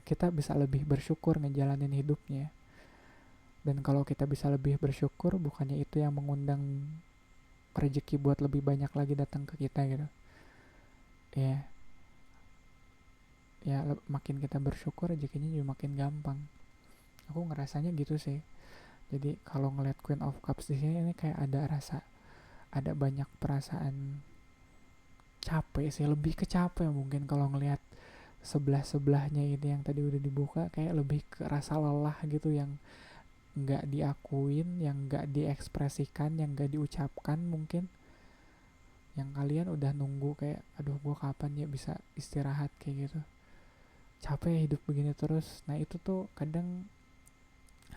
kita bisa lebih bersyukur ngejalanin hidupnya. Dan kalau kita bisa lebih bersyukur, bukannya itu yang mengundang rezeki buat lebih banyak lagi datang ke kita gitu. Ya, ya makin kita bersyukur, rezekinya juga makin gampang. Aku ngerasanya gitu sih. Jadi kalau ngeliat Queen of Cups di sini, ini kayak ada banyak perasaan capek sih, lebih ke capek mungkin kalau ngelihat sebelah-sebelahnya ini yang tadi udah dibuka, kayak lebih ke rasa lelah gitu, yang nggak diakuin, yang nggak diekspresikan, yang nggak diucapkan mungkin, yang kalian udah nunggu kayak aduh gue kapan ya bisa istirahat kayak gitu. Capek hidup begini terus. Nah itu tuh kadang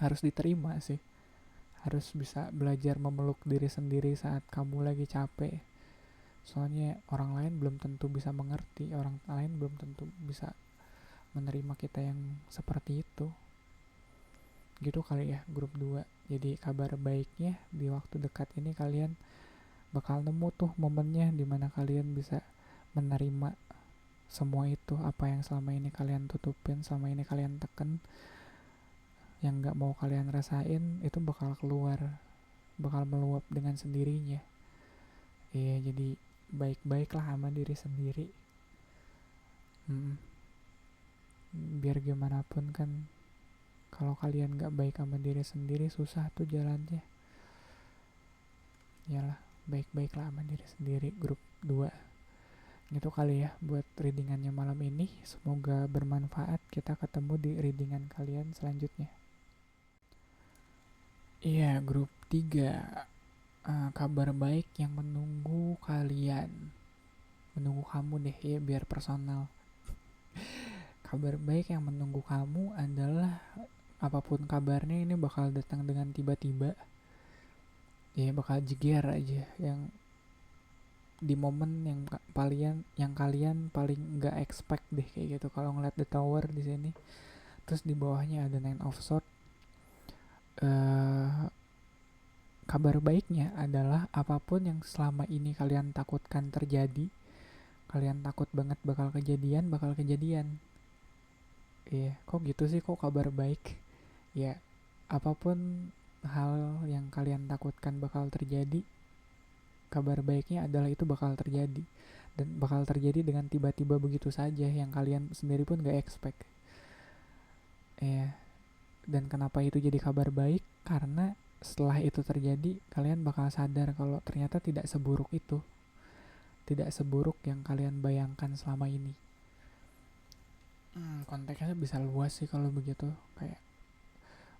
harus diterima sih, harus bisa belajar memeluk diri sendiri saat kamu lagi capek. Soalnya orang lain belum tentu bisa mengerti, orang lain belum tentu bisa menerima kita yang seperti itu. Gitu kali ya grup 2. Jadi kabar baiknya di waktu dekat ini kalian bakal nemu tuh momennya dimana kalian bisa menerima semua itu, apa yang selama ini kalian tutupin, selama ini kalian teken, yang gak mau kalian rasain, itu bakal keluar, bakal meluap dengan sendirinya. Iya, jadi baik-baiklah sama diri sendiri. Biar gimana pun kan, kalau kalian gak baik sama diri sendiri, susah tuh jalannya. Yalah, baik-baiklah sama diri sendiri, grup 2. Gitu kali ya buat readingannya malam ini. Semoga bermanfaat. Kita ketemu di readingan kalian selanjutnya. Iya, grup 3. Kabar baik yang menunggu kalian, menunggu kamu deh ya, biar personal. Kabar baik yang menunggu kamu adalah apapun kabarnya, ini bakal datang dengan tiba-tiba. Ya bakal jeger aja, yang di momen yang kalian paling nggak expect deh kayak gitu. Kalau ngeliat The Tower di sini, terus di bawahnya ada Nine of Swords. Kabar baiknya adalah apapun yang selama ini kalian takutkan terjadi, kalian takut banget bakal kejadian, bakal kejadian. Iya, kok gitu sih, kok kabar baik? Ya, apapun hal yang kalian takutkan bakal terjadi, kabar baiknya adalah itu bakal terjadi. dan bakal terjadi dengan tiba-tiba begitu saja yang kalian sendiri pun gak expect. Ya, dan kenapa itu jadi kabar baik? Karena setelah itu terjadi, kalian bakal sadar kalau ternyata tidak seburuk itu, tidak seburuk yang kalian bayangkan selama ini. Konteksnya bisa luas sih kalau begitu. Kayak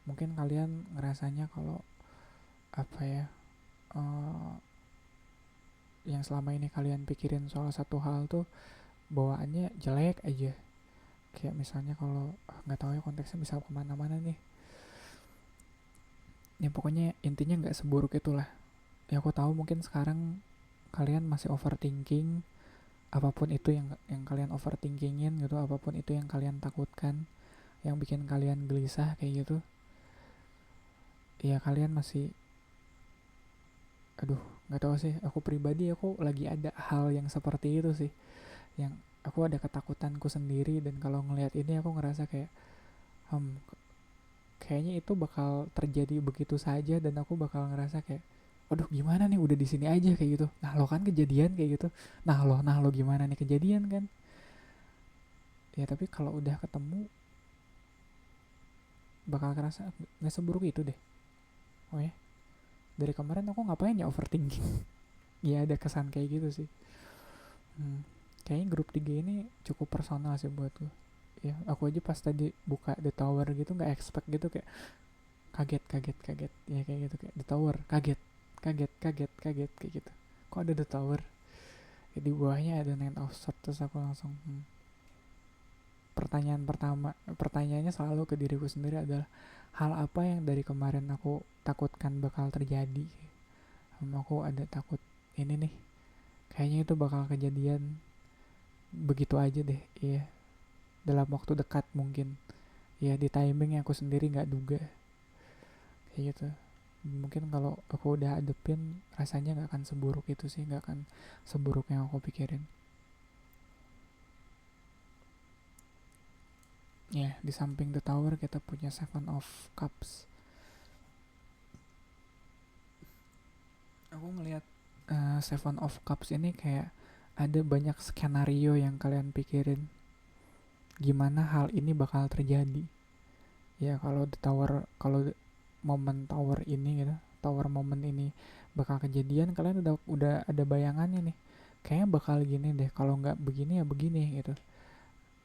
mungkin kalian ngerasanya kalau apa ya, eh, yang selama ini kalian pikirin soal satu hal tuh bawaannya jelek aja. Kayak misalnya kalau nggak tahu ya konteksnya bisa kemana-mana nih. Ya pokoknya intinya nggak seburuk itulah. Ya aku tahu mungkin sekarang kalian masih overthinking apapun itu yang kalian overthinkingin gitu, apapun itu yang kalian takutkan, yang bikin kalian gelisah kayak gitu. Ya kalian masih, aduh nggak tahu sih, aku pribadi aku lagi ada hal yang seperti itu sih, yang aku ada ketakutanku sendiri, dan kalau ngelihat ini aku ngerasa kayak kayaknya itu bakal terjadi begitu saja, dan aku bakal ngerasa kayak waduh gimana nih udah di sini aja kayak gitu, nah lo kan kejadian kayak gitu, nah lo gimana nih kejadian kan. Ya tapi kalau udah ketemu bakal kerasa nggak seburuk itu deh. Oh ya, dari kemarin aku ngapain ya overthinking. Ya ada kesan kayak gitu sih. Kayaknya grup 3 ini cukup personal sih buatku. Ya aku aja pas tadi buka The Tower gitu nggak expect gitu, kayak kaget ya kayak gitu, kayak The Tower kaget kayak gitu, kok ada The Tower ya, di bawahnya ada Nine of Swords, terus aku langsung pertanyaannya selalu ke diriku sendiri adalah hal apa yang dari kemarin aku takutkan bakal terjadi. Aku ada takut ini nih, kayaknya itu bakal kejadian begitu aja deh, iya, dalam waktu dekat mungkin, ya di timing yang aku sendiri nggak duga kayak gitu. Mungkin kalau aku udah adepin rasanya nggak akan seburuk itu sih, nggak akan seburuk yang aku pikirin. Ya di samping The Tower kita punya Seven of Cups. Aku ngelihat Seven of Cups ini kayak ada banyak skenario yang kalian pikirin gimana hal ini bakal terjadi. Ya kalau The Tower, kalau momen Tower ini gitu, Tower momen ini bakal kejadian, kalian udah ada bayangannya nih, kayaknya bakal gini deh, kalau nggak begini ya begini gitu.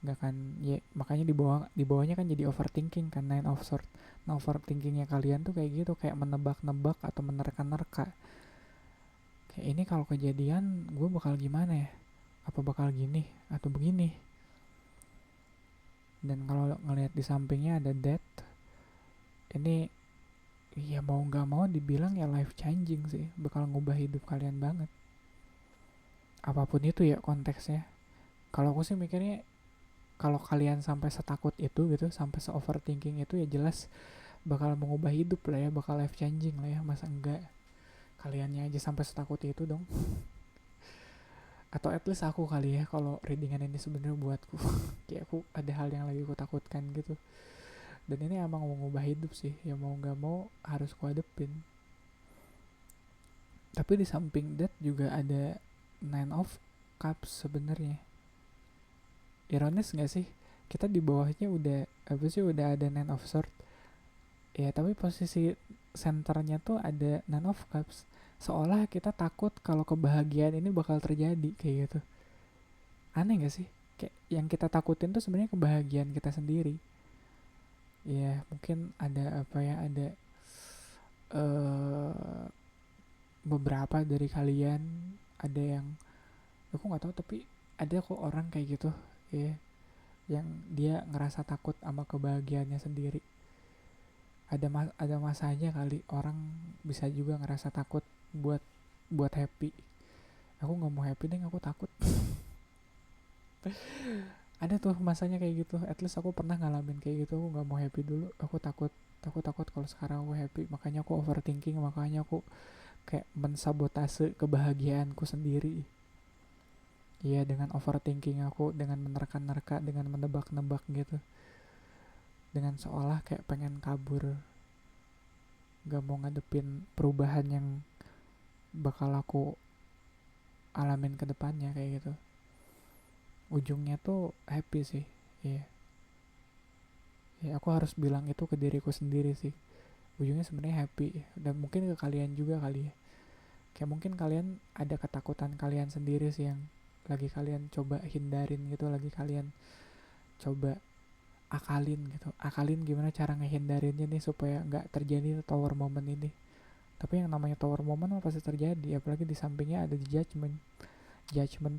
Nggak kan ya, makanya di bawahnya kan jadi overthinking kan, Nine of Swords. Nah overthinkingnya kalian tuh kayak gitu, kayak menebak-nebak atau menerka-nerka, kayak ini kalau kejadian gue bakal gimana ya, apa bakal gini atau begini. Dan kalau ngelihat di sampingnya ada death, ini ya mau nggak mau dibilang ya life changing sih, bakal ngubah hidup kalian banget, apapun itu ya konteksnya. Kalau aku sih mikirnya kalau kalian sampai setakut itu gitu, sampai se overthinking itu, ya jelas bakal mengubah hidup lah ya, bakal life changing lah ya, masa enggak kaliannya aja sampai setakut itu dong. Atau at least aku kali ya, kalau readingan ini sebenarnya buatku kayak aku ada hal yang lagi aku takutkan gitu, dan ini emang mengubah hidup sih, ya mau nggak mau harus ku hadepin. Tapi di samping that juga ada Nine of Cups sebenarnya. Ironis nggak sih, kita di bawahnya udah apa sih, udah ada Nine of Swords ya, tapi posisi senternya tuh ada Nine of Cups, seolah kita takut kalau kebahagiaan ini bakal terjadi kayak gitu. Aneh gak sih, kayak yang kita takutin tuh sebenarnya kebahagiaan kita sendiri. Ya mungkin ada apa ya, ada uh, beberapa dari kalian, ada yang aku nggak tahu, tapi ada kok orang kayak gitu ya, yang dia ngerasa takut sama kebahagiaannya sendiri. Ada masanya kali orang bisa juga ngerasa takut buat buat happy. Aku nggak mau happy deh, aku takut. Ada tuh masanya kayak gitu, at least aku pernah ngalamin kayak gitu. Aku nggak mau happy dulu, aku takut kalau sekarang aku happy, makanya aku overthinking, makanya aku kayak mensabotase kebahagiaanku sendiri. Iya, dengan overthinking aku, dengan menerka-nerka, dengan menebak-nebak gitu, dengan seolah kayak pengen kabur, gak mau ngadepin perubahan yang bakal aku alamin ke depannya kayak gitu. Ujungnya tuh happy sih. Iya. Ya aku harus bilang itu ke diriku sendiri sih. Ujungnya sebenarnya happy dan mungkin ke kalian juga kali ya. Kayak mungkin kalian ada ketakutan kalian sendiri sih yang lagi kalian coba hindarin gitu, lagi kalian coba akalin gimana cara ngehindarinnya nih supaya nggak terjadi tower moment ini. Tapi yang namanya tower moment pasti terjadi, apalagi di sampingnya ada di judgment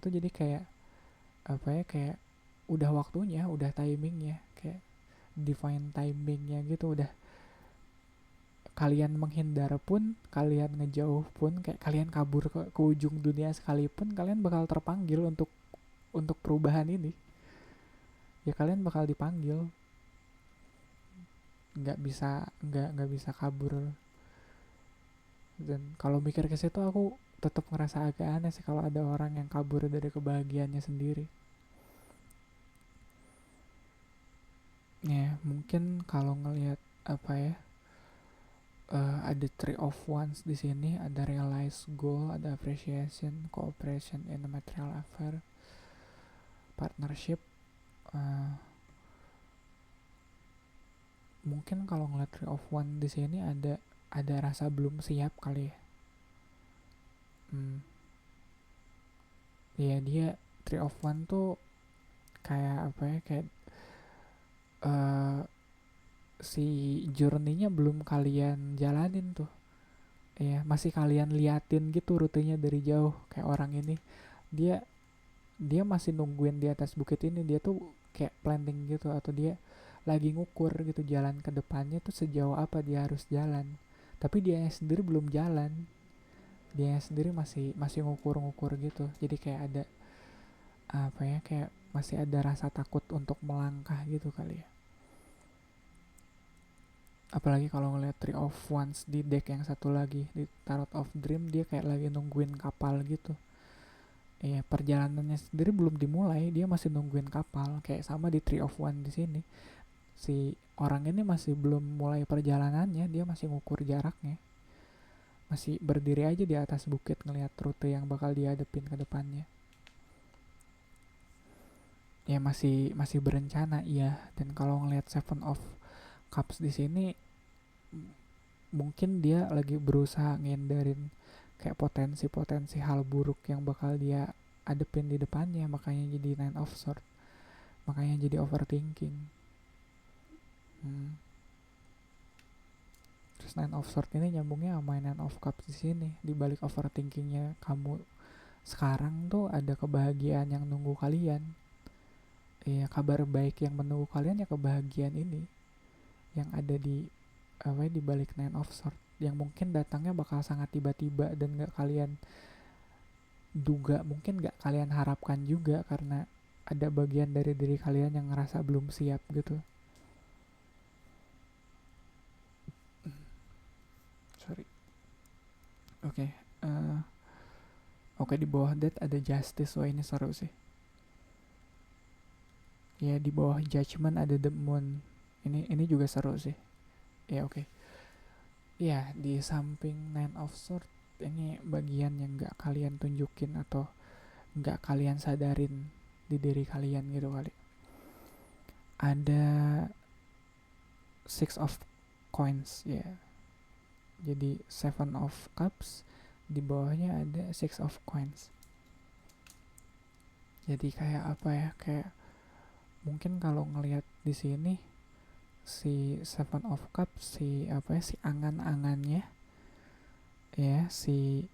tuh. Jadi kayak apa ya, kayak udah waktunya, udah timingnya, kayak divine timingnya gitu. Udah kalian menghindar pun, kalian ngejauh pun, kayak kalian kabur ke ujung dunia sekalipun, kalian bakal terpanggil untuk perubahan ini. Ya kalian bakal dipanggil, nggak bisa kabur. Dan kalau mikir ke situ aku tetap ngerasa agak aneh sih kalau ada orang yang kabur dari kebahagiaannya sendiri. Ya mungkin kalau ngelihat apa ya, ada three of wands di sini, ada realize goal, ada appreciation, cooperation in a material affair, partnership. uh, Mungkin kalau ngeliat three of wands di sini ada rasa belum siap kali ya. Ya dia three of wands tuh kayak apa ya, kayak uh, si journey-nya belum kalian jalanin tuh. Ya masih kalian liatin gitu rutenya dari jauh. Kayak orang ini, dia dia masih nungguin di atas bukit ini, dia tuh kayak planning gitu, atau dia lagi ngukur gitu jalan ke depannya tuh sejauh apa dia harus jalan. Tapi dia sendiri belum jalan, dia sendiri masih masih ngukur-ngukur gitu. Jadi kayak ada apa ya, kayak masih ada rasa takut untuk melangkah gitu kali ya. Apalagi kalau ngeliat Three of Wands di deck yang satu lagi di Tarot of Dream, dia kayak lagi nungguin kapal gitu. Iya, perjalanannya sendiri belum dimulai, dia masih nungguin kapal. Kayak sama di Three of Wands di sini, si orang ini masih belum mulai perjalanannya, dia masih ngukur jaraknya, masih berdiri aja di atas bukit ngelihat rute yang bakal dihadapin ke depannya. Ya masih masih berencana, iya. Dan kalau ngelihat Seven of Cups di sini, mungkin dia lagi berusaha ngindarin kayak potensi-potensi hal buruk yang bakal dia adepin di depannya, makanya jadi Nine of Swords, makanya jadi overthinking. Terus Nine of Swords ini nyambungnya sama Nine of Cups di sini. Di balik overthinkingnya kamu sekarang tuh ada kebahagiaan yang nunggu kalian. Iya, kabar baik yang menunggu kalian ya kebahagiaan ini yang ada di apa di balik Nine of Swords, yang mungkin datangnya bakal sangat tiba-tiba dan gak kalian duga, mungkin gak kalian harapkan juga, karena ada bagian dari diri kalian yang ngerasa belum siap gitu. Sorry. Oke. Oke, di bawah that ada Justice. Wah, ini seru sih. Ya, di bawah Judgment ada The Moon. Ini juga seru sih. Ya, oke. Ya, di samping Nine of Swords, ini bagian yang gak kalian tunjukin atau gak kalian sadarin di diri kalian gitu kali. Ada Six of Coins ya. Jadi Seven of Cups, di bawahnya ada Six of Coins. Jadi kayak apa ya, kayak mungkin kalau ngelihat di sini si Seven of Cups, si apa ya, si angan-angannya ya, si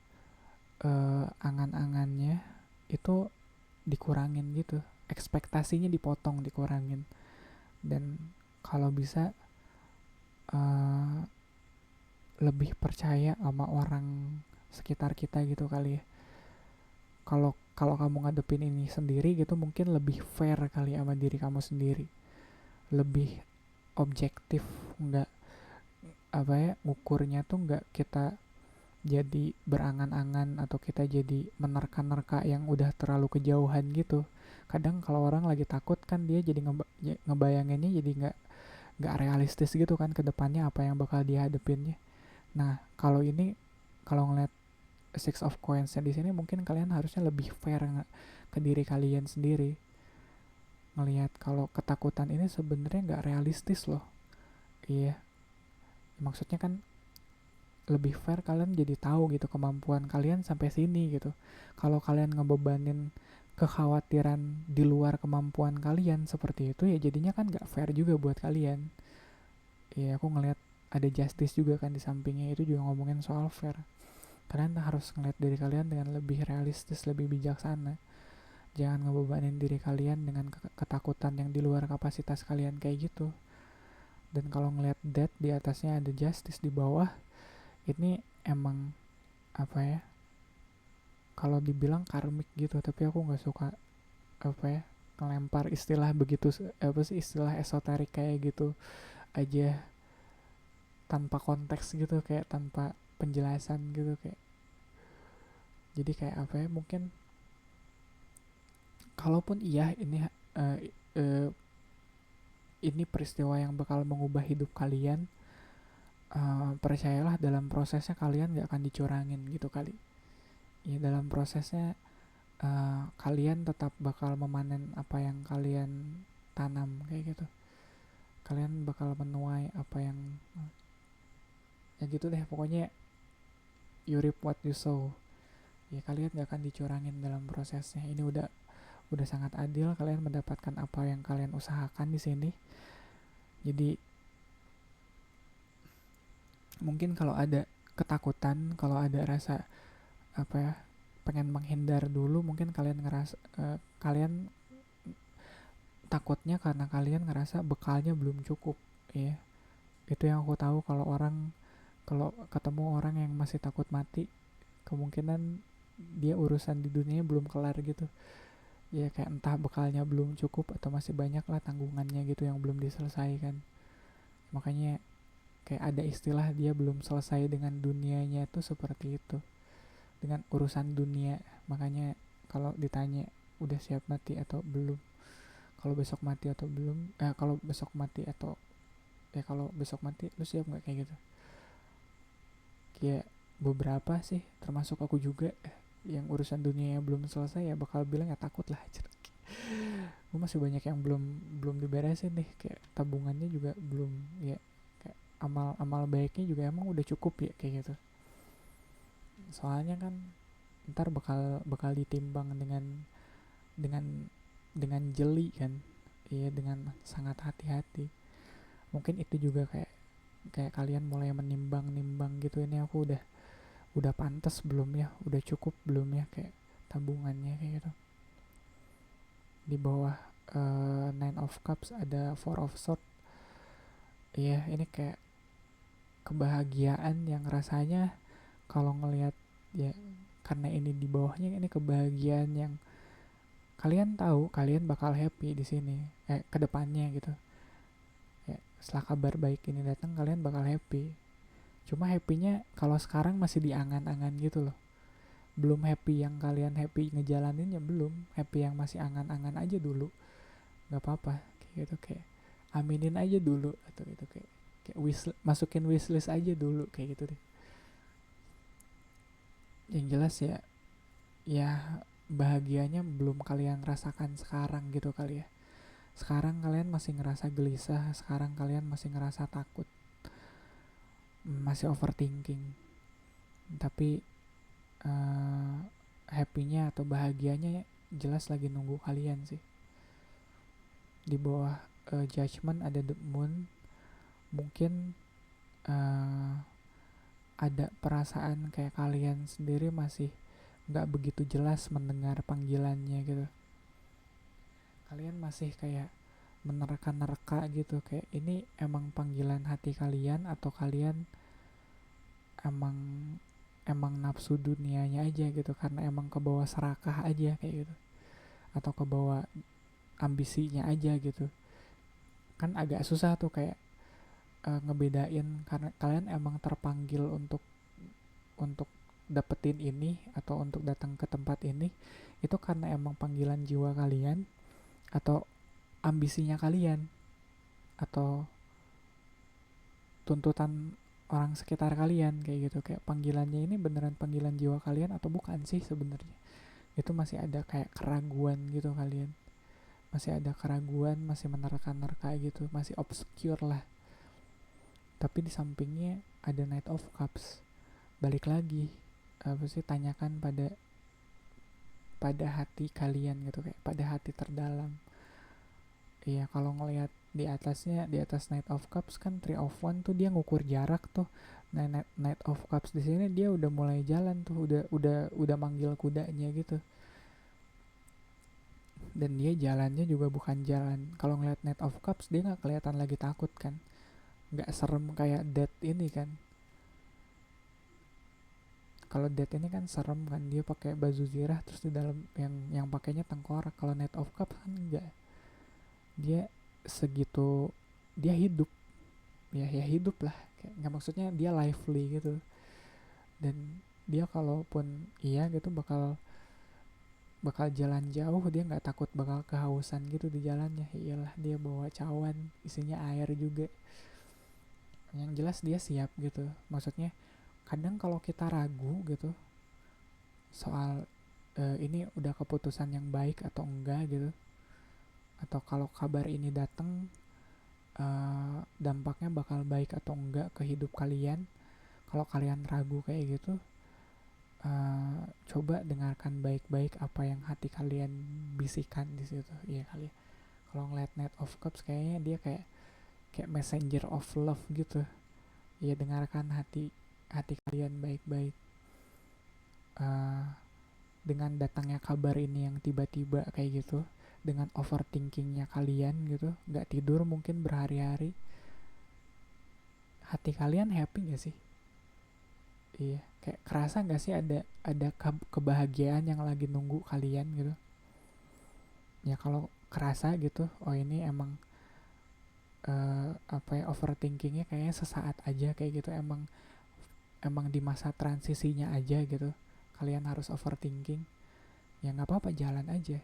angan-angannya itu dikurangin gitu, ekspektasinya dipotong, dikurangin. Dan kalau bisa lebih percaya sama orang sekitar kita gitu kali ya. Kalau kamu ngadepin ini sendiri gitu, mungkin lebih fair kali sama diri kamu sendiri, lebih objektif, nggak apa ya, ngukurnya tuh nggak kita jadi berangan-angan atau kita jadi menerka-nerka yang udah terlalu kejauhan gitu. Kadang kalau orang lagi takut kan dia jadi ngebayanginnya jadi nggak realistis gitu kan ke depannya apa yang bakal dihadapinnya. Nah kalau ini, kalau ngeliat six of coins-nya di sini mungkin kalian harusnya lebih fair ke diri kalian sendiri, ngelihat kalau ketakutan ini sebenarnya nggak realistis loh. Iya, maksudnya kan lebih fair kalian jadi tahu gitu kemampuan kalian sampai sini gitu. Kalau kalian ngebebanin kekhawatiran di luar kemampuan kalian seperti itu, ya jadinya kan nggak fair juga buat kalian. Iya, aku ngelihat ada justice juga kan di sampingnya, itu juga ngomongin soal fair. Kalian harus ngelihat diri kalian dengan lebih realistis, lebih bijaksana. Jangan ngebebanin diri kalian dengan ketakutan yang di luar kapasitas kalian kayak gitu. Dan kalau ngelihat death di atasnya ada justice di bawah, ini emang apa ya, kalau dibilang karmik gitu, tapi aku nggak suka apa ya, ngelempar istilah begitu, apa sih istilah esoterik kayak gitu aja tanpa konteks gitu, kayak tanpa penjelasan gitu, kayak jadi kayak apa ya, mungkin kalaupun iya ini uh, uh, ini peristiwa yang bakal mengubah hidup kalian, percayalah dalam prosesnya kalian gak akan dicurangin gitu kali ya. Dalam prosesnya kalian tetap bakal memanen apa yang kalian tanam kayak gitu. Kalian bakal menuai apa yang ya gitu deh pokoknya, you reap what you sow. Ya kalian gak akan dicurangin dalam prosesnya. Ini udah sangat adil, kalian mendapatkan apa yang kalian usahakan di sini. Jadi mungkin kalau ada ketakutan, kalau ada rasa apa ya, pengen menghindar dulu, mungkin kalian ngerasa kalian takutnya karena kalian ngerasa bekalnya belum cukup ya. Itu yang aku tahu, kalau ketemu orang yang masih takut mati, kemungkinan dia urusan di dunia belum kelar gitu ya, kayak entah bekalnya belum cukup atau masih banyak lah tanggungannya gitu yang belum diselesaikan. Makanya kayak ada istilah dia belum selesai dengan dunianya, itu seperti itu, dengan urusan dunia. Makanya kalau ditanya udah siap mati atau belum, kalau besok mati atau belum, kalau besok mati atau kalau besok mati lu siap nggak kayak gitu. Kayak beberapa sih termasuk aku juga yang urusan dunia yang belum selesai ya bakal bilang ya takut lah. Gue masih banyak yang belum belum diberesin nih, kayak tabungannya juga belum ya, kayak amal baiknya juga emang udah cukup ya kayak gitu. Soalnya kan ntar bakal ditimbang dengan dengan jeli kan, iya, dengan sangat hati-hati. Mungkin itu juga kayak kayak kalian mulai menimbang-nimbang gitu, ini aku udah pantas belum ya, udah cukup belum ya kayak tabungannya kayak gitu. Di bawah Nine of Cups ada Four of Swords. Iya, ini kayak kebahagiaan yang rasanya kalau ngelihat ya, karena ini di bawahnya, ini kebahagiaan yang kalian tahu kalian bakal happy di sini ke depannya gitu ya. Setelah kabar baik ini datang kalian bakal happy, cuma happynya kalau sekarang masih di angan-angan gitu loh. Belum happy yang kalian happy ngejalaninnya, belum happy yang masih angan-angan aja dulu. Nggak apa-apa kayak gitu, kayak aminin aja dulu atau gitu, kayak masukin wishlist aja dulu kayak gitu deh. Yang jelas ya, bahagianya belum kalian rasakan sekarang gitu kali ya. Sekarang kalian masih ngerasa gelisah, sekarang kalian masih ngerasa takut, masih overthinking. Tapi happy-nya atau bahagianya jelas lagi nunggu kalian sih. Di bawah Judgment ada The Moon. Mungkin ada perasaan kayak kalian sendiri masih nggak begitu jelas mendengar panggilannya gitu. Kalian masih kayak menerka-nerka gitu, kayak ini emang panggilan hati kalian atau kalian emang emang nafsu dunianya aja gitu, karena emang kebawa serakah aja kayak gitu, atau kebawa ambisinya aja gitu. Kan agak susah tuh kayak ngebedain karena kalian emang terpanggil untuk dapetin ini atau untuk datang ke tempat ini, itu karena emang panggilan jiwa kalian atau ambisinya kalian atau tuntutan orang sekitar kalian kayak gitu, kayak panggilannya ini beneran panggilan jiwa kalian atau bukan sih sebenarnya. Itu masih ada kayak keraguan gitu kalian, masih ada keraguan, masih menerka-nerka gitu, masih obscure lah. Tapi di sampingnya ada Knight of Cups. Balik lagi, apa sih, tanyakan pada hati kalian gitu, kayak pada hati terdalam. Iya, kalau ngelihat di atasnya, di atas Knight of Cups kan Three of One tuh dia ngukur jarak tuh. Nah, Knight of Cups di sini dia udah mulai jalan tuh, udah manggil kudanya gitu. Dan dia jalannya juga bukan jalan. Kalau ngeliat Knight of Cups dia nggak kelihatan lagi takut kan, nggak serem kayak Death ini kan. Kalau Death ini kan serem kan, dia pakai baju zirah terus di dalam yang pakainya tengkorak. Kalau Knight of Cups kan enggak, dia segitu, dia hidup, ya hidup lah, kayak nggak, maksudnya dia lively gitu. Dan dia kalaupun iya gitu bakal bakal jalan jauh, dia nggak takut bakal kehausan gitu di jalannya. Iyalah, dia bawa cawan isinya air juga, yang jelas dia siap gitu. Maksudnya kadang kalau kita ragu gitu soal ini udah keputusan yang baik atau enggak gitu, atau kalau kabar ini datang dampaknya bakal baik atau enggak ke hidup kalian. Kalau kalian ragu kayak gitu, coba dengarkan baik-baik apa yang hati kalian bisikan di situ. Iya kali ya. Kalau ngeliat Knight of Cups kayaknya dia kayak messenger of love gitu. Ya, dengarkan hati hati kalian baik-baik. Eh, dengan datangnya kabar ini yang tiba-tiba kayak gitu, dengan overthinkingnya kalian gitu, nggak tidur mungkin berhari-hari, hati kalian happy nggak sih? Iya, kayak kerasa nggak sih ada kebahagiaan yang lagi nunggu kalian gitu? Ya kalau kerasa gitu, oh ini emang apa ya, overthinkingnya kayaknya sesaat aja kayak gitu, emang emang di masa transisinya aja gitu. Kalian harus overthinking, ya nggak apa-apa, jalan aja.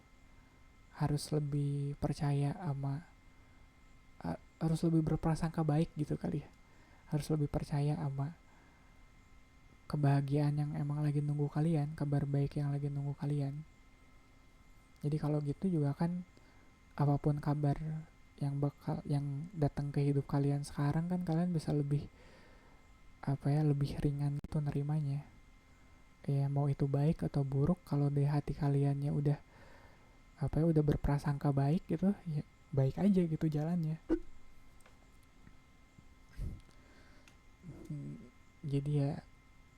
Harus lebih percaya sama, harus lebih berprasangka baik gitu kali ya. Harus lebih percaya sama kebahagiaan yang emang lagi nunggu kalian, kabar baik yang lagi nunggu kalian. Jadi kalau gitu juga kan, apapun kabar yang datang ke hidup kalian sekarang kan, kalian bisa lebih apa ya, lebih ringan gitu nerimanya. Ya mau itu baik atau buruk, kalau di hati kaliannya udah apa ya, udah berprasangka baik gitu, ya baik aja gitu jalannya. Jadi ya,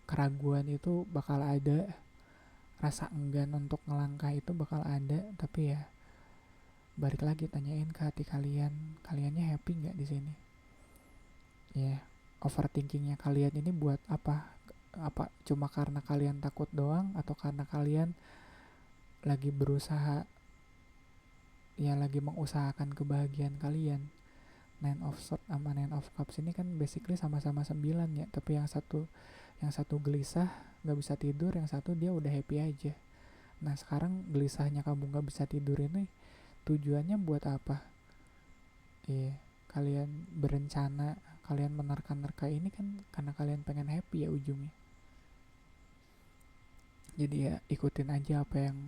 keraguan itu bakal ada, rasa enggan untuk ngelangkah itu bakal ada, tapi ya balik lagi, tanyain ke hati kalian, kaliannya happy nggak di sini. Ya, overthinkingnya kalian ini buat apa? Apa cuma karena kalian takut doang, atau karena kalian lagi berusaha, ya lagi mengusahakan kebahagiaan kalian? Nine of Swords sama Nine of Cups ini kan basically sama-sama 9 ya, tapi yang satu gelisah nggak bisa tidur, yang satu dia udah happy aja. Nah sekarang gelisahnya kamu nggak bisa tidur ini tujuannya buat apa? Iya, kalian berencana, kalian menerka-nerka ini kan karena kalian pengen happy ya ujungnya. Jadi ya ikutin aja apa yang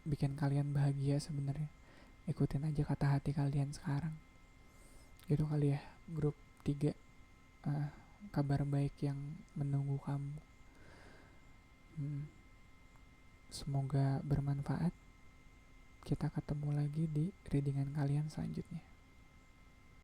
bikin kalian bahagia sebenarnya. Ikutin aja kata hati kalian sekarang. Gitu kali ya, grup 3, uh, kabar baik yang menunggu kamu. Semoga bermanfaat. Kita ketemu lagi di readingan kalian selanjutnya.